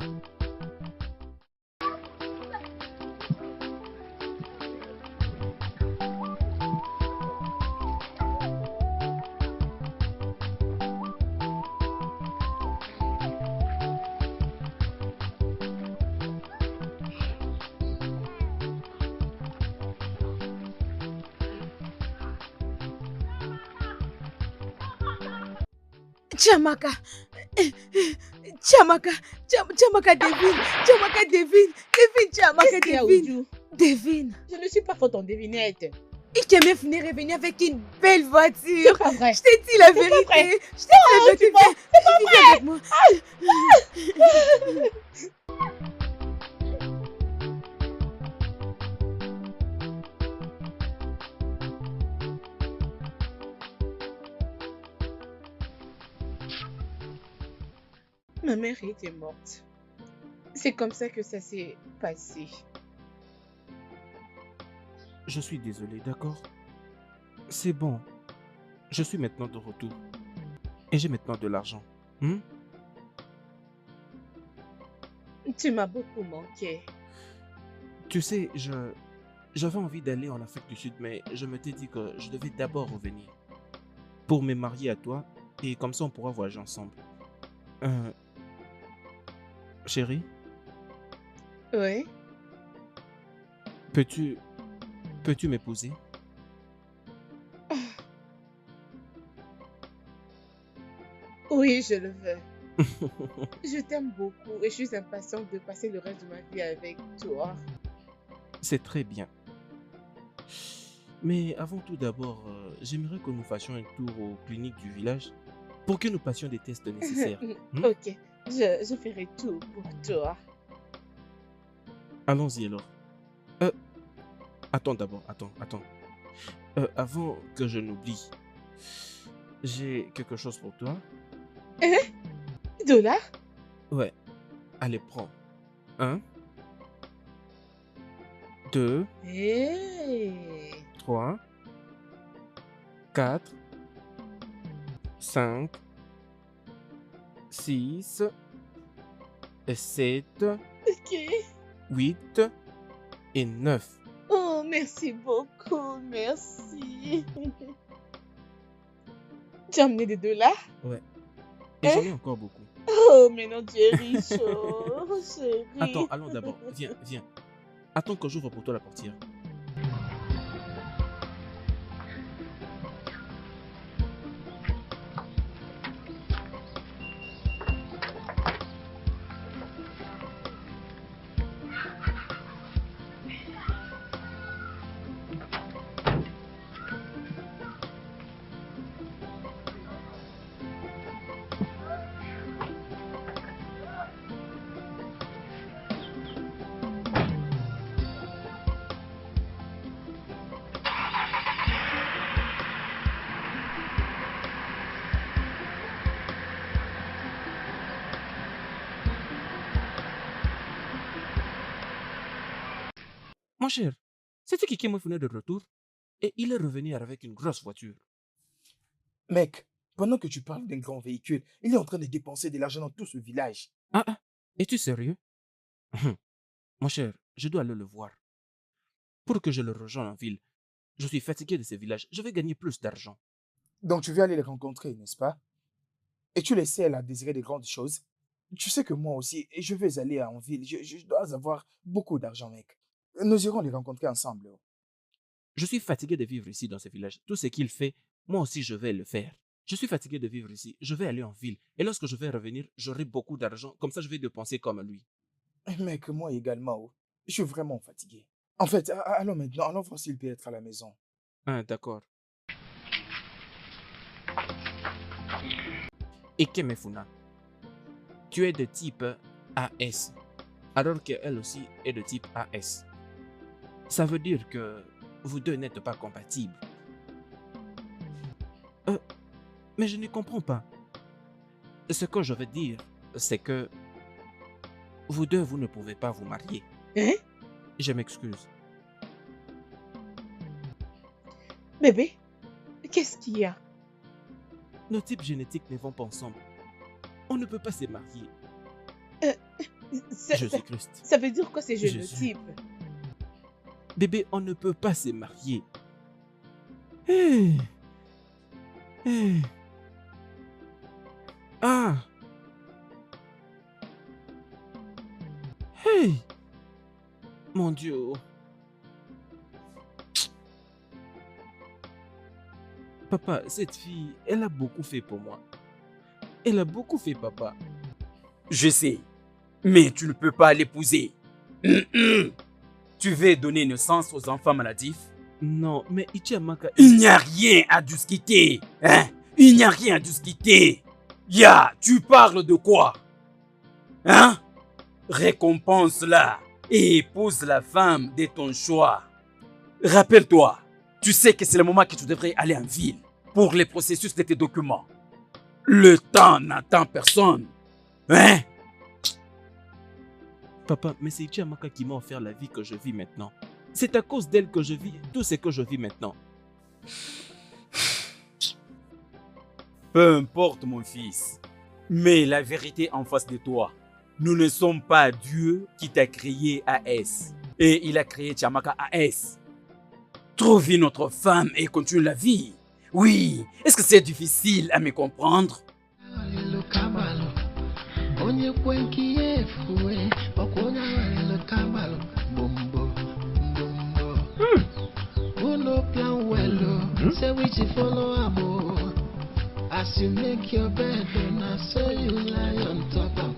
Chiamaka. Chiamaka. Chiamaka devine. Chiamaka devine. Devine, Chiamaka Qu'est-ce qu'il y a, devine. Oudjou? Devine. Je ne suis pas forte en devinette. Ikemef n'est revenu avec une belle voiture. C'est pas vrai. Je t'ai dit la C'est pas vérité. vrai. Je t'ai dit la Oh, vérité. tu mens. Viens avec moi. Ma mère était morte. C'est comme ça que ça s'est passé. Je suis désolé, d'accord? C'est bon. Je suis maintenant de retour. Et j'ai maintenant de l'argent. Hmm? Tu m'as beaucoup manqué. Tu sais, j'avais envie d'aller en Afrique du Sud, mais je m'étais dit que je devais d'abord revenir pour me marier à toi et comme ça on pourra voyager ensemble. Euh, Chérie, Oui. peux-tu m'épouser? Oui, je le veux. Je t'aime beaucoup et je suis impatiente de passer le reste de ma vie avec toi. C'est très bien. Mais avant tout d'abord, j'aimerais que nous fassions un tour aux cliniques du village pour que nous passions des tests nécessaires. Hmm? Ok, je ferai tout pour toi. Allons-y alors. Attends d'abord, attends. Avant que je n'oublie, j'ai quelque chose pour toi. $? Ouais, allez, prends. 1, 2, Hey. 3, 4, 5, 6, 7, Ok. 8 et 9. Oh, merci beaucoup, merci. Tu as amené des $? Ouais. Et j'en ai encore beaucoup. Oh, mais non, tu es riche, oh, chérie. Attends, allons d'abord. Viens. Attends que j'ouvre pour toi la portière. Mon cher, sais-tu qui me venait de retour? Et il est revenu avec une grosse voiture. Mec, pendant que tu parles d'un grand véhicule, il est en train de dépenser de l'argent dans tout ce village. Ah, es-tu sérieux? Mon cher, je dois aller le voir. Pour que je le rejoigne en ville, je suis fatigué de ce village. Je vais gagner plus d'argent. Donc tu veux aller les rencontrer, n'est-ce pas? Et tu les sais, elle a désiré de grandes choses. Tu sais que moi aussi, je vais aller en ville. Je dois avoir beaucoup d'argent, mec. Nous irons les rencontrer ensemble. Je suis fatigué de vivre ici dans ce village. Tout ce qu'il fait, moi aussi je vais le faire. Je suis fatigué de vivre ici. Je vais aller en ville. Et lorsque je vais revenir, j'aurai beaucoup d'argent. Comme ça, je vais dépenser comme lui. Mec, moi également. Je suis vraiment fatigué. En fait, allons maintenant, allons voir s'il peut être à la maison. Ah, d'accord. Et Kemefuna, tu es de type AS, alors qu'elle aussi est de type AS. Ça veut dire que vous deux n'êtes pas compatibles. Mais je ne comprends pas. Ce que je veux dire, c'est que vous deux, vous ne pouvez pas vous marier. Hein? Je m'excuse. Bébé, qu'est-ce qu'il y a? Nos types génétiques ne vont pas ensemble. On ne peut pas se marier. Jésus-Christ. Ça veut dire quoi ces Jésus. génotypes? Bébé, on ne peut pas se marier. Hey. Hey. Ah. Hey. Mon Dieu. Papa, cette fille, elle a beaucoup fait pour moi. Elle a beaucoup fait, papa. Je sais, mais tu ne peux pas l'épouser. Tu veux donner naissance aux enfants maladifs? Non, mais Ichiamaka... Il n'y a rien à discuter. Hein? Il n'y a rien à discuter. Ya, tu parles de quoi? Hein? Récompense-la et épouse la femme de ton choix. Rappelle-toi, tu sais que c'est le moment que tu devrais aller en ville pour les processus de tes documents. Le temps n'attend personne. Hein? Papa, mais c'est Ichiamaka qui m'a offert la vie que je vis maintenant. C'est à cause d'elle que je vis tout ce que je vis maintenant. Peu importe, mon fils. Mais la vérité en face de toi. Nous ne sommes pas Dieu qui t'a créé à S. Et il a créé Chiamaka à S. Trouve une autre femme et continue la vie. Oui, est-ce que c'est difficile à me comprendre? As you make your bed, I saw you lie on top of.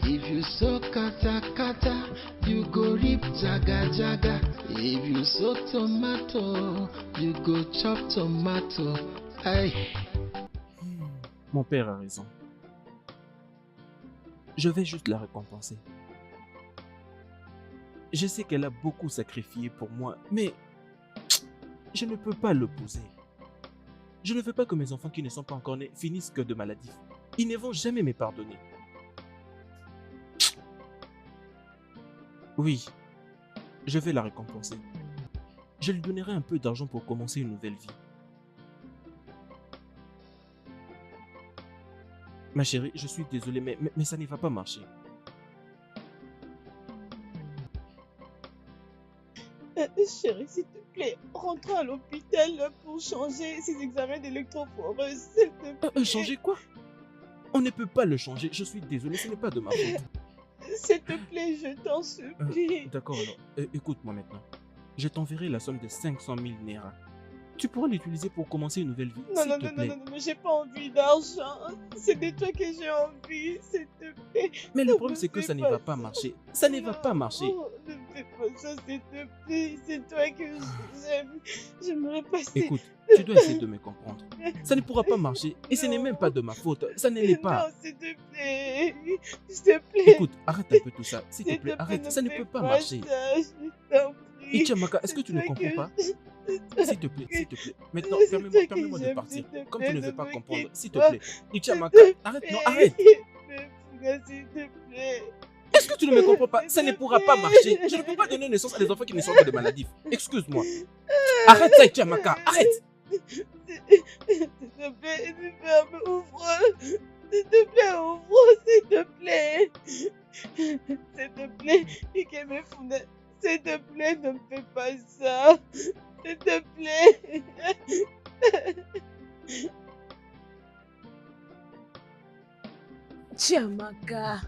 If you so kata kata, you go rip jaga jaga. If you so tomato, you go chop tomato. Aye. Mon père a raison. Je vais juste la récompenser. Je sais qu'elle a beaucoup sacrifié pour moi, mais je ne peux pas l'opposer. Je ne veux pas que mes enfants qui ne sont pas encore nés finissent que de maladie. Ils ne vont jamais me pardonner. Oui, je vais la récompenser. Je lui donnerai un peu d'argent pour commencer une nouvelle vie. Ma chérie, je suis désolé, mais ça ne va pas marcher. Chérie, s'il te plaît, rentre à l'hôpital pour changer ces examens d'électrophoreuse, s'il te plaît. Changer quoi? On ne peut pas le changer. Je suis désolé, ce n'est pas de ma faute. S'il te plaît, je t'en supplie. D'accord, alors, écoute-moi maintenant. Je t'enverrai la somme de 500 000 Naira. Tu pourras l'utiliser pour commencer une nouvelle vie, Non, j'ai pas envie d'argent. C'est de toi que j'ai envie, s'il te plaît. Mais le problème, c'est que ça ne va pas marcher. Ça ne va pas marcher. Oh, ne fais pas ça, s'il te plaît. C'est toi que j'aime. J'aimerais passer. Écoute, tu dois essayer de me comprendre. Ça ne pourra pas marcher. Et ce n'est même pas de ma faute. Ça ne l'est pas. Non, s'il te plaît. S'il te plaît. Écoute, arrête un peu tout ça. S'il te plaît, arrête. Ça ne peut pas marcher. Et Chiamaka, est-ce que tu ne comprends pas? S'il te plaît, s'il te plaît. Maintenant, permets-moi de partir. Comme tu ne veux pas comprendre, s'il te plaît. Chiamaka, arrête, non, arrête. S'il te plaît. Est-ce que tu ne me comprends pas? Ça ne pourra pas marcher. Je ne peux pas donner naissance à des enfants qui ne sont que de maladifs. Excuse-moi. Arrête ça, Chiamaka, arrête. S'il te plaît, ouvre. S'il te plaît, ouvre, s'il te plaît. S'il te plaît, Ikemefuna. S'il te plaît, ne me fais pas ça. S'il te plaît. Chiamaka,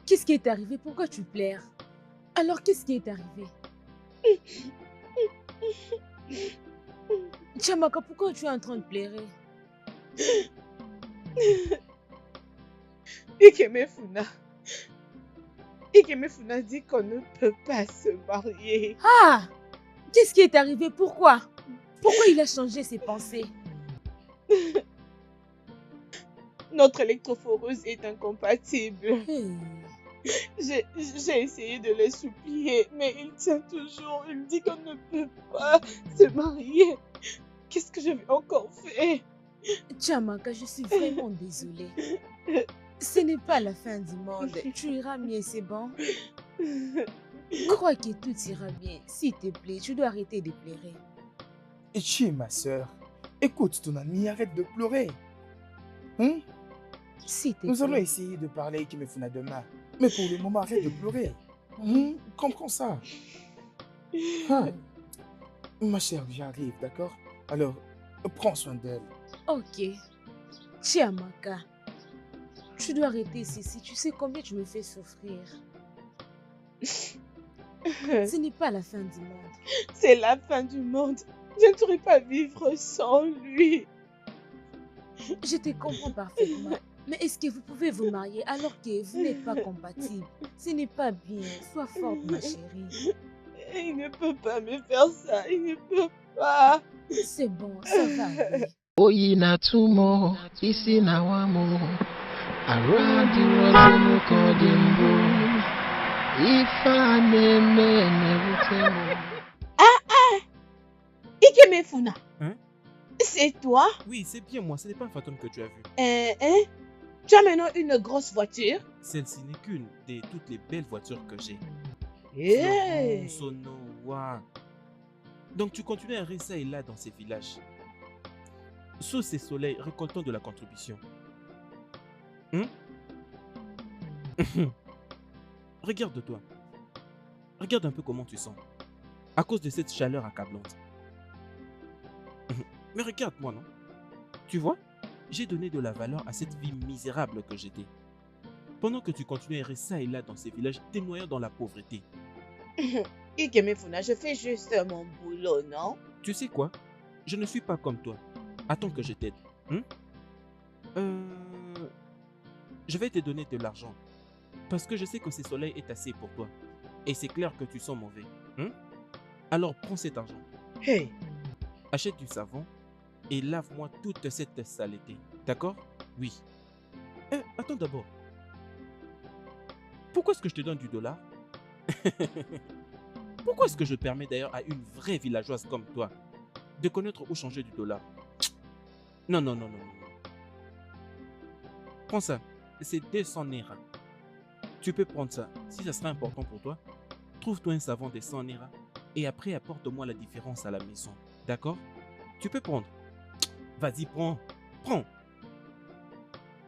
qu'est-ce qui est arrivé? Pourquoi tu pleures? Alors, qu'est-ce qui est arrivé? Chiamaka, pourquoi tu es en train de pleurer? Ikemefuna dit qu'on ne peut pas se marier. Ah! Qu'est-ce qui est arrivé? Pourquoi? Pourquoi il a changé ses pensées? Notre électrophoreuse est incompatible. Hey. J'ai essayé de le supplier, mais il tient toujours. Il dit qu'on ne peut pas se marier. Qu'est-ce que je vais encore faire? Chiamaka, je suis vraiment désolée. Ce n'est pas la fin du monde. Tu iras mieux, c'est bon? Crois que tout ira bien. S'il te plaît, tu dois arrêter de pleurer. Chi, ma soeur, écoute ton ami, arrête de pleurer. Hein? S'il te plaît. Nous allons essayer de parler Ikemefuna demain. Mais pour le moment, arrête de pleurer. Comprends ça. Hein? Ma chère, j'arrive, d'accord? Alors, prends soin d'elle. Ok. Chiamaka, tu dois arrêter ceci. Tu sais combien tu me fais souffrir. Ce n'est pas la fin du monde. C'est la fin du monde. Je ne saurais pas vivre sans lui. Je te comprends parfaitement. Mais est-ce que vous pouvez vous marier alors que vous n'êtes pas compatibles? Ce n'est pas bien. Sois forte, ma chérie. Il ne peut pas me faire ça. Il ne peut pas. C'est bon, ça va aller. Oyi na tumo, isi na wamo. Aradi wazimu kodimbo. Ifa neme nevutemo. Ikemefuna. Hein? C'est toi? Oui, c'est bien moi. Ce n'est pas un fantôme que tu as vu. Tu as maintenant une grosse voiture? Celle-ci n'est qu'une de toutes les belles voitures que j'ai. Hey. Sono, vois. Donc tu continues à errer ça et là dans ces villages. Sous ces soleils, récoltant de la contribution. Regarde-toi. Regarde un peu comment tu sens. À cause de cette chaleur accablante. Mais regarde-moi, non? Tu vois, j'ai donné de la valeur à cette vie misérable que j'étais. Pendant que tu continues à errer ça et là dans ces villages, t'es noyant dans la pauvreté. Ikeme Funa, je fais juste mon boulot, non? Tu sais quoi? Je ne suis pas comme toi. Attends que je t'aide. Je vais te donner de l'argent. Parce que je sais que ce soleil est assez pour toi. Et c'est clair que tu sens mauvais. Alors prends cet argent. Hey, Achète du savon et lave-moi toute cette saleté. D'accord? Oui. Attends d'abord. Pourquoi est-ce que je te donne du dollar? Pourquoi est-ce que je permets d'ailleurs à une vraie villageoise comme toi de connaître où changer du dollar? Non, non, non, non, non. Prends ça. C'est 200 Naira. Tu peux prendre ça. Si ça sera important pour toi, trouve-toi un savon de 100 Naira et après apporte-moi la différence à la maison. D'accord? Tu peux prendre. Vas-y, prends. Prends.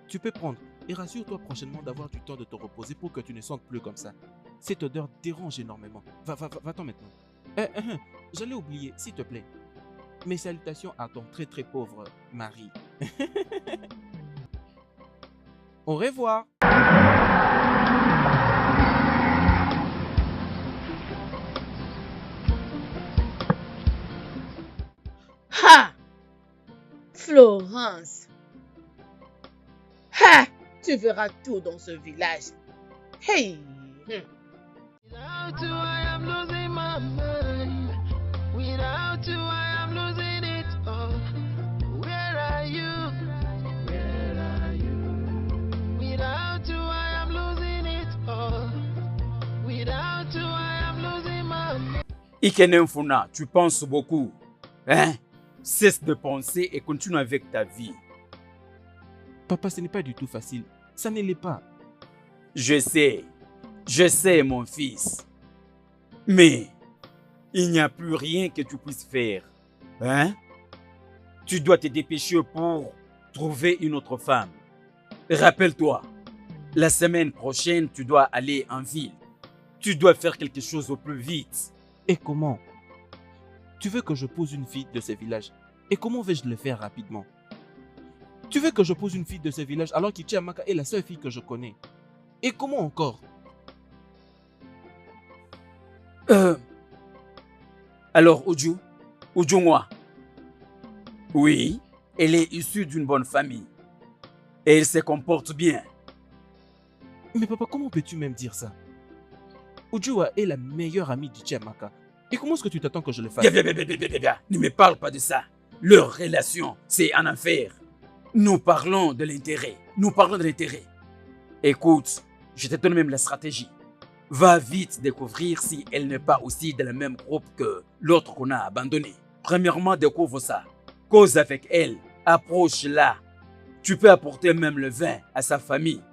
Tu peux prendre. Et rassure-toi prochainement d'avoir du temps de te reposer pour que tu ne sentes plus comme ça. Cette odeur dérange énormément. Va-t'en maintenant. J'allais oublier, s'il te plaît. Mes salutations à ton très très pauvre mari. Au revoir. ha! Florence. Ha! Tu verras tout dans ce village. Hey! Without you, I am losing my mind. Without you, I am losing it all. Where are you? Where are you? Without you, I am losing it all. Without you, I am losing my mind. Ikene Mfuna, tu penses beaucoup. Hein? Cesse de penser et continue avec ta vie. Papa, ce n'est pas du tout facile. Ça ne l'est pas. Je sais mon fils. Mais il n'y a plus rien que tu puisses faire. Hein? Tu dois te dépêcher pour trouver une autre femme. Rappelle-toi, la semaine prochaine, tu dois aller en ville. Tu dois faire quelque chose au plus vite. Et comment? Tu veux que je pose une fille de ce village? Et comment vais-je le faire rapidement? Tu veux que je pose une fille de ce village alors qu'Ichiamaka est la seule fille que je connais? Et comment encore? Alors, Ujungwa. Oui, elle est issue d'une bonne famille. Et elle se comporte bien. Mais papa, comment peux-tu même dire ça? Ujua est la meilleure amie d'Ichiamaka. Et comment est-ce que tu t'attends que je le fasse? Bien. Ne me parle pas de ça. Leur relation, c'est un affaire. Nous parlons de l'intérêt. Écoute, je te donne même la stratégie. Va vite découvrir si elle n'est pas aussi dans le même groupe que l'autre qu'on a abandonné. Premièrement, découvre ça. Cause avec elle. Approche-la. Tu peux apporter même le vin à sa famille.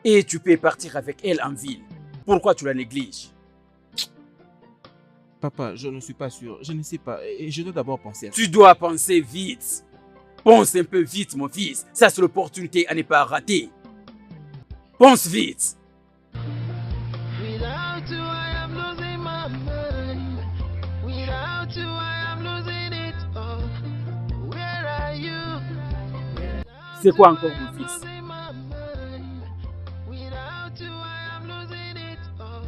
Et tu peux partir avec elle en ville. Pourquoi tu la négliges? Papa, je ne suis pas sûr. Je ne sais pas. Et je dois d'abord penser à ça. Tu dois penser vite. Pense un peu vite, mon fils. Ça, c'est l'opportunité à ne pas rater. Pense vite. Without you, I am losing my mind. Without you, I am losing it all. Where are you? C'est quoi encore, mon fils? Losing my mind. Without you, I am losing it all.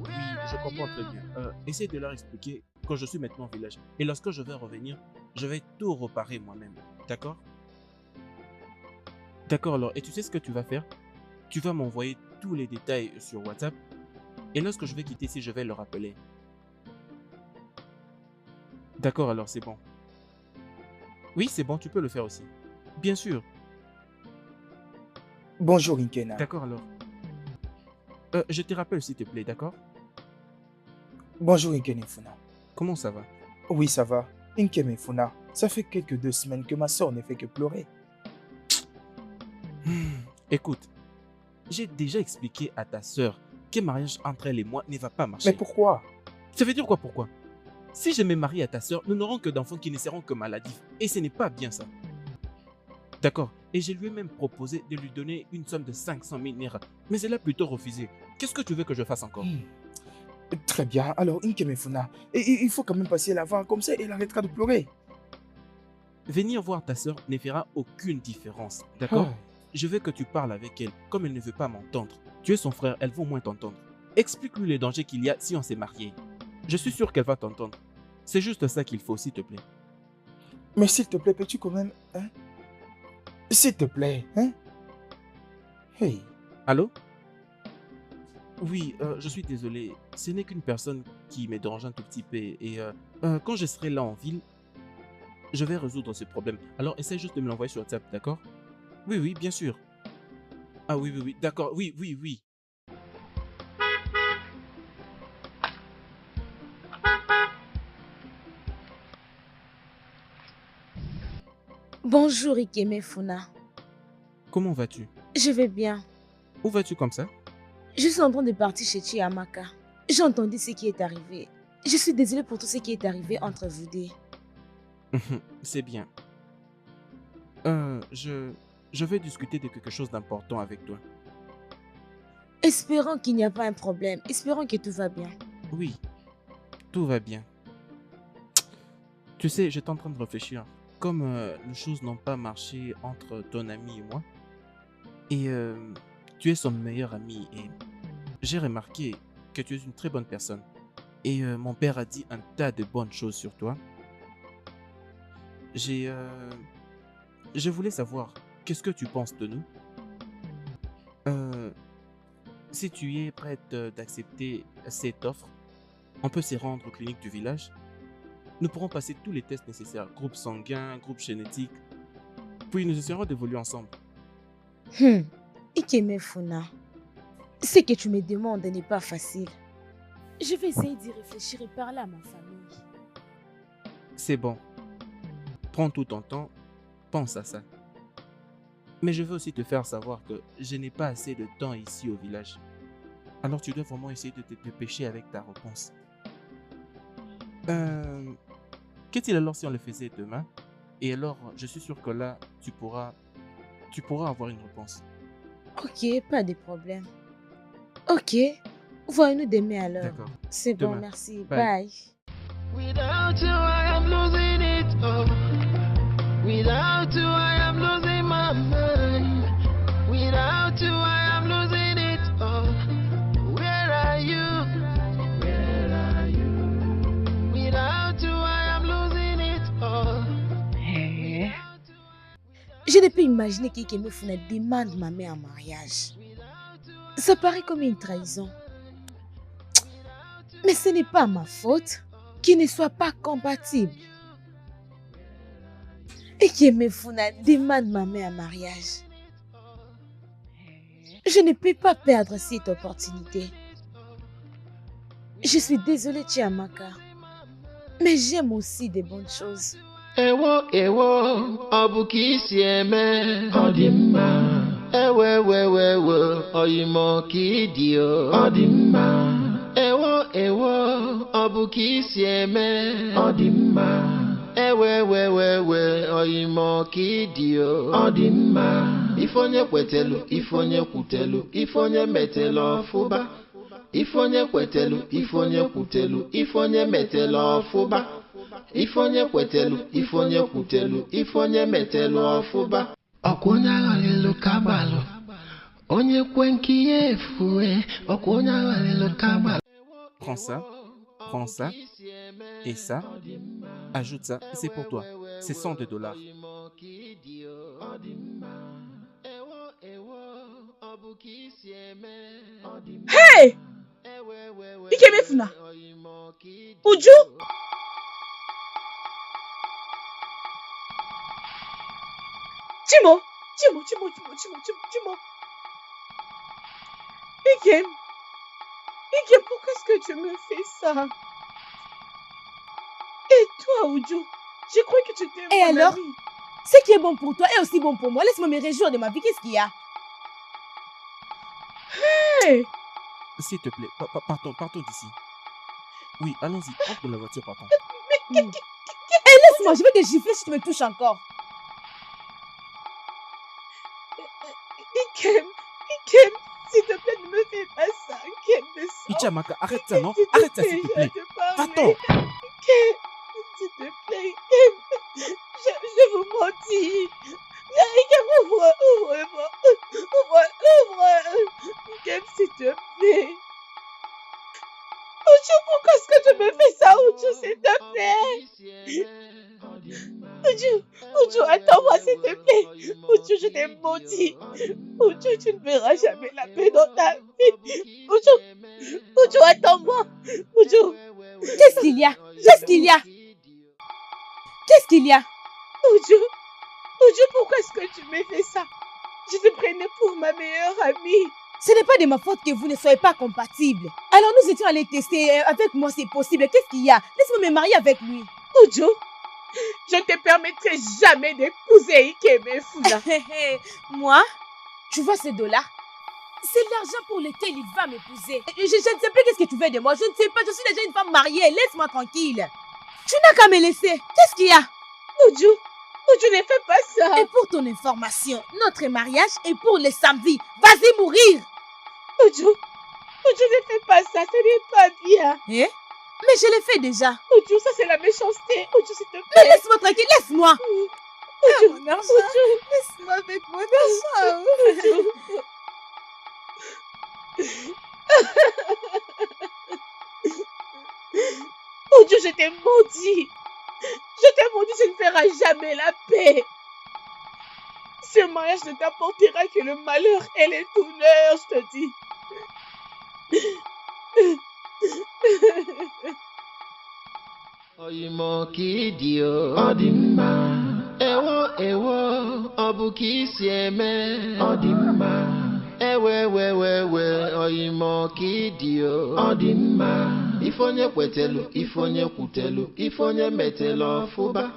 Oui, je comprends très bien. Essaye de leur expliquer que je suis maintenant au village. Et lorsque je vais revenir, je vais tout réparer moi-même. D'accord? D'accord alors. Et tu sais ce que tu vas faire? Tu vas m'envoyer tous les détails sur WhatsApp. Et lorsque je vais quitter ici, je vais le rappeler. D'accord alors, c'est bon. Oui, c'est bon, tu peux le faire aussi. Bien sûr. Bonjour, Inkena. D'accord alors. Je te rappelle s'il te plaît, d'accord? Bonjour, Inkene Funa. Comment ça va? Oui, ça va. Inkeme Funa, ça fait quelques 2 semaines que ma soeur ne fait que pleurer. Écoute, j'ai déjà expliqué à ta sœur qu'un mariage entre elle et moi ne va pas marcher. Mais pourquoi? Ça veut dire quoi pourquoi? Si je me marie à ta sœur, nous n'aurons que d'enfants qui ne seront que maladifs. Et ce n'est pas bien ça. D'accord. Et je lui ai même proposé de lui donner une somme de 500 000 naira. Mais elle a plutôt refusé. Qu'est-ce que tu veux que je fasse encore? Très bien. Alors, Nkemefuna, il faut quand même passer la voir comme ça et elle arrêtera de pleurer. Venir voir ta sœur ne fera aucune différence. D'accord? Je veux que tu parles avec elle. Comme elle ne veut pas m'entendre. Tu es son frère, elle va au moins t'entendre. Explique-lui les dangers qu'il y a si on s'est marié. Je suis sûr qu'elle va t'entendre. C'est juste ça qu'il faut, s'il te plaît. Mais s'il te plaît, peux-tu quand même... Hein? S'il te plaît, hein? Hey. Allô? Oui, je suis désolé. Ce n'est qu'une personne qui me dérange un tout petit peu. Et quand je serai là en ville, je vais résoudre ce problème. Alors, essaie juste de me l'envoyer sur WhatsApp, d'accord? Oui, oui, bien sûr. Ah oui, oui, oui, d'accord. Oui, oui, oui. Bonjour Ikemefuna. Comment vas-tu? Je vais bien. Où vas-tu comme ça? Je suis en train de partir chez Chiamaka. J'ai entendu ce qui est arrivé. Je suis désolée pour tout ce qui est arrivé entre vous deux. C'est bien. Je vais discuter de quelque chose d'important avec toi. Espérons qu'il n'y a pas un problème. Espérons que tout va bien. Oui, tout va bien. Tu sais, j'étais en train de réfléchir. Comme les choses n'ont pas marché entre ton ami et moi, et tu es son meilleur ami, et j'ai remarqué que tu es une très bonne personne. Et mon père a dit un tas de bonnes choses sur toi. Je voulais savoir, qu'est-ce que tu penses de nous? Si tu es prête d'accepter cette offre, on peut se rendre aux cliniques du village. Nous pourrons passer tous les tests nécessaires, groupe sanguin, groupe génétique, puis nous essaierons d'évoluer ensemble. Ikemefuna, ce que tu me demandes n'est pas facile. Je vais essayer d'y réfléchir et parler à ma famille. C'est bon. Prends tout ton temps, pense à ça. Mais je veux aussi te faire savoir que je n'ai pas assez de temps ici au village. Alors tu dois vraiment essayer de te dépêcher avec ta réponse. Qu'est-il alors si on le faisait demain? Et alors, je suis sûr que là, tu pourras avoir une réponse. Ok, pas de problème. Ok, voyons-nous demain alors. D'accord. C'est bon, Demain. merci. Bye. Bye. Without you, I am losing it. Oh. Without you, I am losing my mind. Without you, I am losing it. Oh. Where are you? Where are you? Without you, I am losing it. Oh. Je ne peux imaginer qu'Ikemefuna demande ma mère en mariage. Ça paraît comme une trahison. Mais ce n'est pas ma faute qu'ils ne soient pas compatibles. Ikemefuna demande ma mère en mariage. Je ne peux pas perdre cette opportunité. Je suis désolée, Chiamaka. Mais j'aime aussi des bonnes choses. Ewo, ewo, obuki sieme, odimma. Ewe, oyimo kidio, odimma. Ewo, obuki sieme, odimma. Ewe, oyimo kidio, odimma. Ifonye kwetelu, ifonye kutelu, ifonye metelo fuba. Ifonye kwetelu, ifonye kutelu, ifonye metelo fuba. Ifonye kwetelu, ifonye kutelu, ifonye metelu ọfụba. Ọkwụnye aghalịlụ kabalụ, onye kwe nke ya efue, ọkwụnye aghalịlụ kabalụ. Prends ça, et ça, ajoute ça, c'est pour toi. C'est $100. Hey! Ikemefuna! Uju! Chimo! Ikem! Pourquoi est-ce que tu me fais ça? Et toi, Uju? Je crois que tu t'es... Et alors? Ce qui est bon pour toi est aussi bon pour moi. Laisse-moi me réjouir de ma vie. Qu'est-ce qu'il y a? Hey! S'il te plaît, partons d'ici. Oui, allons-y. Entre dans la voiture, papa. Laisse-moi, je vais te gifler si tu me touches encore. Ikem, s'il te plaît, ne me fais pas ça. Ikem, descends. Ichiamaka, arrête ça, non? Arrête ça, s'il te plaît. Va-t'en. Ikem, s'il te plaît, Ikem. Je vous mentis. Ikem, ouvre. Ikem, s'il te plaît. Oudjou, pourquoi est-ce que tu me fais ça, Oudjou, s'il te plaît? Oudjou, attends-moi, s'il te plaît. Oudjou, je t'ai maudit. Oudjou, tu ne verras jamais la paix dans ta vie. Oudjou, attends-moi. Oudjou. Qu'est-ce qu'il y a? Oudjou, pourquoi est-ce que tu me fais ça? Je te prenais pour ma meilleure amie. Ce n'est pas de ma faute que vous ne soyez pas compatibles. Alors nous étions allés tester. Avec moi, c'est possible. Qu'est-ce qu'il y a? Laisse-moi me marier avec lui. Oudjou, je ne te permettrai jamais d'épouser Ikeme Funa. Moi? Tu vois ces dollars? C'est l'argent pour lequel il va m'épouser. Je ne sais plus qu'est-ce que tu veux de moi. Je ne sais pas. Je suis déjà une femme mariée. Laisse-moi tranquille. Tu n'as qu'à me laisser. Qu'est-ce qu'il y a? Oudjou, ne fais pas ça. Et pour ton information, notre mariage est pour le samedi. Vas-y mourir. Oudjou, ne fais pas ça. Ce n'est pas bien. Mais je l'ai fait déjà. Oudjou, ça c'est la méchanceté. Oudjou, s'il te plaît. Mais laisse-moi tranquille. Laisse-moi. Oudjou, Mon argent. Laisse-moi avec mon argent. Oudjou, je t'ai maudit. Tu ne feras jamais la paix. Ce mariage ne t'apportera que le malheur et les douleurs, je te dis. Oyimo kidio Odimma Ewo Obuki sieme Odimma Ewe Oyimo kidio Odimma Ifonye kwetelu Ifonye kutelu Ifonye metelo fuba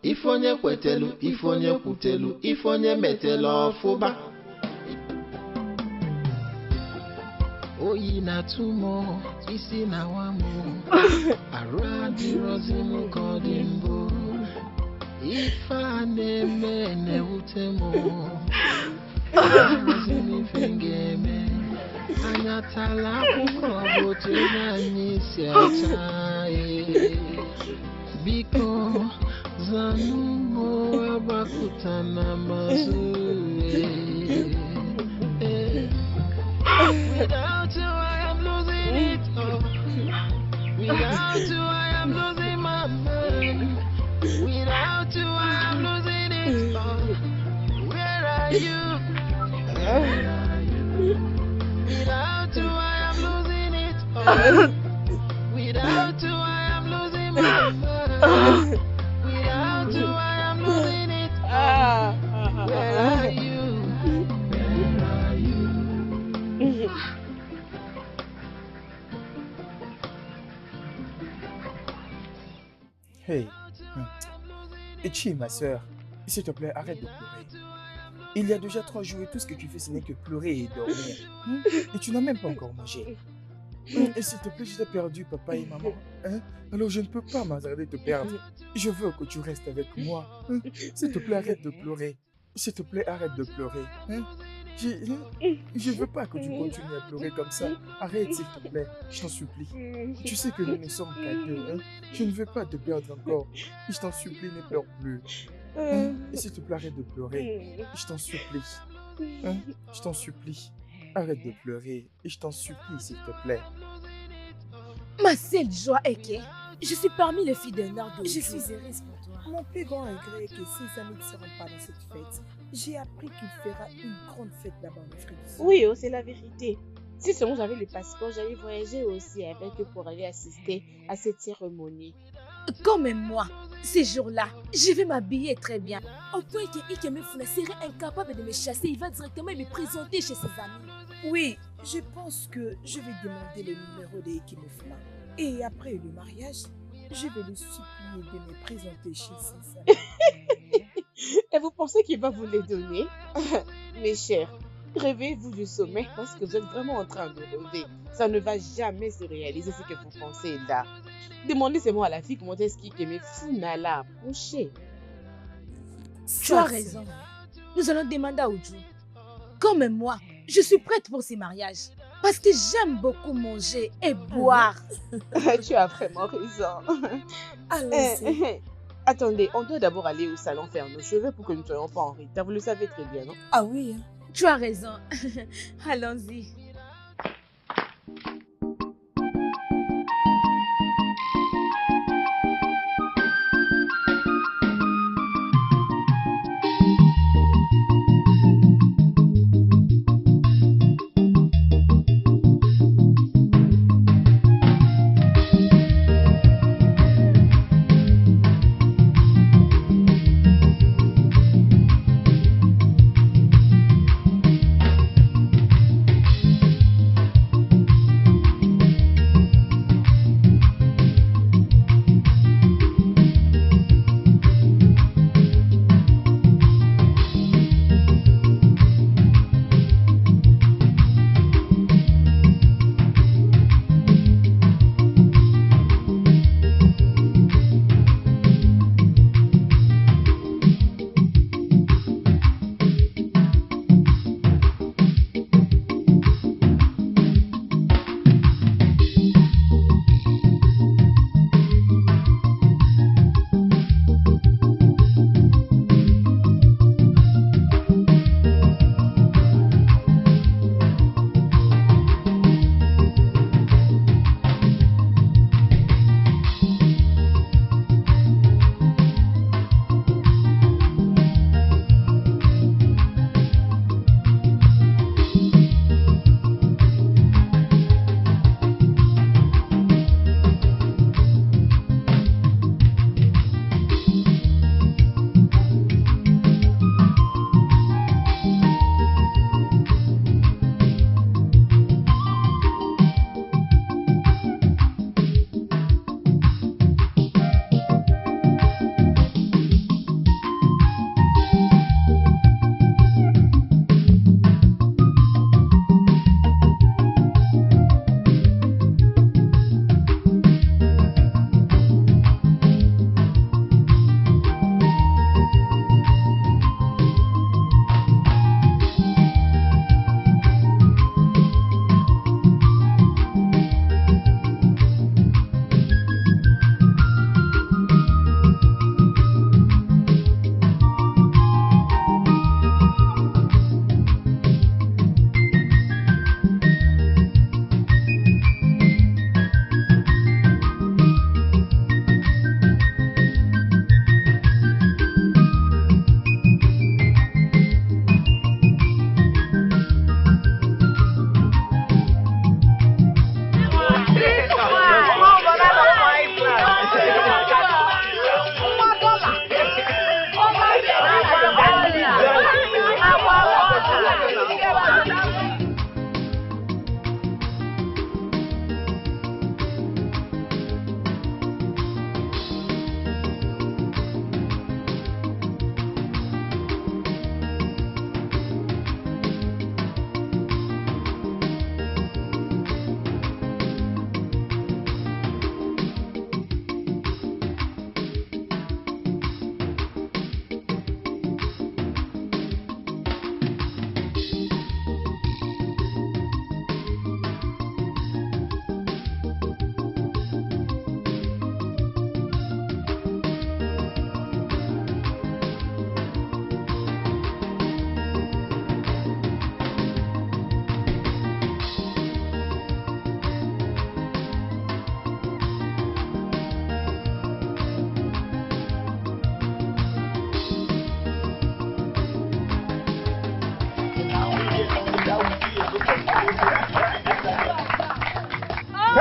Ifonye kwetelu Ifonye kutelu Ifonye metelo fuba Oyi na tumo isi na wamo Aradi rozimu kodimbo Ifa neme ne utemo Rozimi fingeme Anyatala kukobote na nisi ataye Biko zanumo abakutana mazue Without you, I am losing it all. Without you, I am losing my mind. Without you, I am losing it all. Where are you? Without you, I am losing it all. Without you, I am losing my mind. Without you, I am losing it all. Where are you? Hey, Ichi, ma soeur, s'il te plaît, arrête de pleurer. Il y a déjà 3 jours et tout ce que tu fais, ce n'est que pleurer et dormir. Et tu n'as même pas encore mangé. Et s'il te plaît, je t'ai perdu, papa et maman. Alors je ne peux pas m'attarder de te perdre. Je veux que tu restes avec moi. S'il te plaît, arrête de pleurer. S'il te plaît, arrête de pleurer. Je veux pas que tu continues à pleurer comme ça. Arrête, s'il te plaît, je t'en supplie. Tu sais que nous ne sommes qu'à 2. Je ne veux pas te perdre encore. Je t'en supplie, ne pleure plus. Et s'il te plaît, arrête de pleurer. Je t'en supplie. Je t'en supplie. Arrête de pleurer. Et je t'en supplie, s'il te plaît. Ma seule joie est que je suis parmi les filles de Nord. Je suis heureuse pour toi. Mon plus grand regret est que ses amis ne seront pas dans cette fête. J'ai appris qu'il fera une grande fête là-bas en Afrique du Sud. Oui, c'est la vérité. Si seulement j'avais le passeport, j'allais voyager aussi avec eux pour aller assister à cette cérémonie. Comme moi, ces jours-là, je vais m'habiller très bien. Au point que Ikeme Funa serait incapable de me chasser, il va directement me présenter chez ses amis. Oui, je pense que je vais demander le numéro de Ikeme Funa. Et après le mariage, je vais le supplier de me présenter chez ses amis. Et vous pensez qu'il va vous les donner? Mes chers, Réveillez-vous du sommeil parce que vous êtes vraiment en train de rêver. Ça ne va jamais se réaliser ce que vous pensez là. Demandez seulement à la fille comment est-ce qu'il aimait Funa là. Approchez. Tu as raison. Nous allons demander à Oudjou. Comme moi, je suis prête pour ces mariages. Parce que j'aime beaucoup manger et boire. Tu as vraiment raison. Allez-y. Attendez, on doit d'abord aller au salon faire nos cheveux pour que nous ne soyons pas en retard. Vous le savez très bien, non? Ah oui. Tu as raison. Allons-y.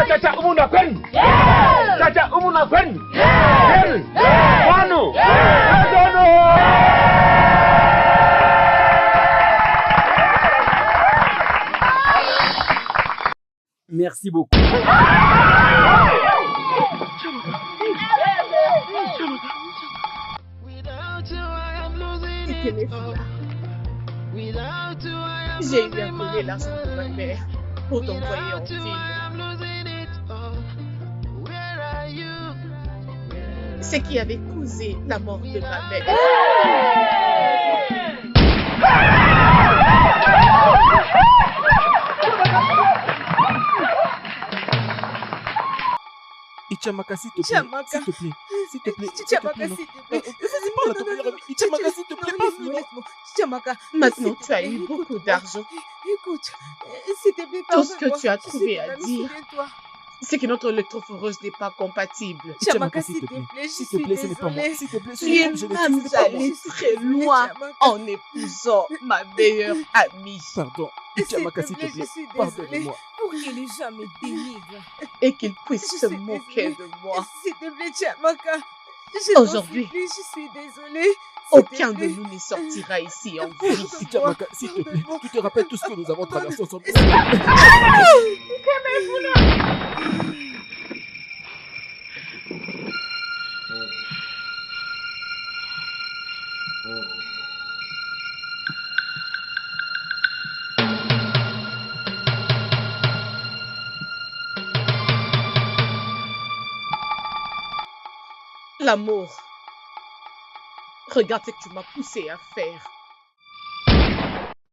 Caca umuna pen. Caca umuna pen. Manu. Adono. Merci beaucoup. Without you, I am losing it. Without you, I J'ai eu à voler l'argent de ma mère pour t'envoyer en ville. C'est qui avait causé la mort de ma mère. Ichamaka, s'il te plaît. Chamaka. S'il te plaît. S'il te plaît. Chamaka, s'il te plaît. Vas-y, parle à ton meilleur ami. Ichamaka, s'il te plaît, parle-lui. Laisse-moi. Chamaka. Maintenant, s'il te tu as plaît, eu beaucoup écoute-moi. d'argent. Écoute, s'il te plaît, Tout ce que pardonne-moi. tu as Je trouvé suis à ton ami, dire, souviens-toi. c'est que notre électrophoreuse n'est pas compatible. Chamaka, s'il te plaît, je S'il te suis plaît, ce n'est pas moi. désolée. S'il te plaît, ce Tu n'est es pas moi. Je l'ai même tué, ce n'est pas moi. allé très loin en épousant ma meilleure amie. Pardon. S'il Ichamaka, te s'il te plaît, plaît. je suis désolée. Pardonne-moi. Pour que les gens me dénigrent. Et qu'il puisse Je se suis moquer désolée. de moi. S'il te plaît, Chamaka. Je t'en Aujourd'hui, supplie, je suis désolée. S'il te aucun de plaît. nous ne sortira ici en vie. Ichamaka, s'il te plaît. Tu te rappelles tout ce que nous avons traversé ensemble. L'amour. Regarde ce que tu m'as poussé à faire.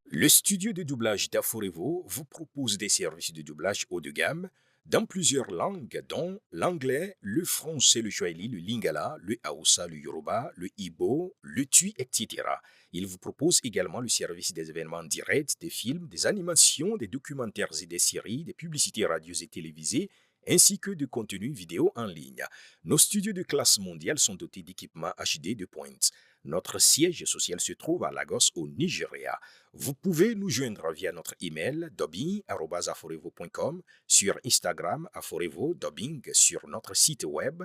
Le studio de doublage d'Aforevo vous propose des services de doublage haut de gamme dans plusieurs langues, dont l'anglais, le français, le swahili, le lingala, le hausa, le yoruba, le ibo, le tui, etc. Il vous propose également le service des événements directs, des films, des animations, des documentaires et des séries, des publicités radio et télévisées, ainsi que de contenus vidéo en ligne. Nos studios de classe mondiale sont dotés d'équipements HD de pointe. Notre siège social se trouve à Lagos, au Nigeria. Vous pouvez nous joindre via notre email dubbing@aforevo.com, sur Instagram Aforevo Dubbing, sur notre site web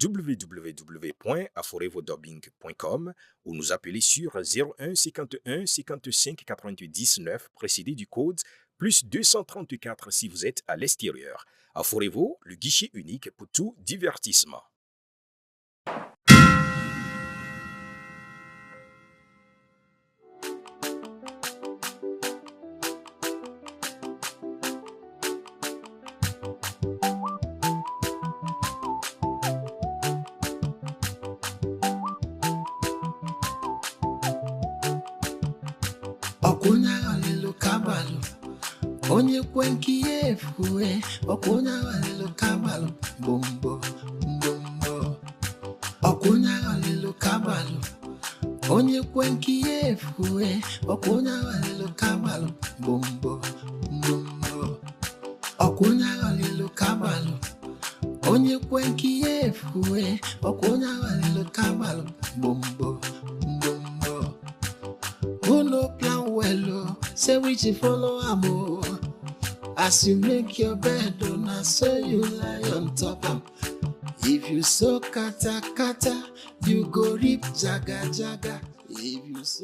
www.aforevodubbing.com ou nous appeler sur 01 51 55 88 19 précédé du code plus 234 si vous êtes à l'extérieur. Aforevo, le guichet unique pour tout divertissement. Okunya walilo kabalo, onye kwenki efue. Okunya walilo kabalo, bombo, bombo. Okunya walilo kabalo, onye kwenki efue. Okunya walilo kabalo, bombo, bombo. Okunya walilo kabalo, onye kwenki efue. Okunya walilo kabalo, bombo, bombo. Who no plan well, oh, say which you follow amo. As you make your bed, oh, now so you lie on top am. If you sow kata kata, you go reap jaga jaga. If you sow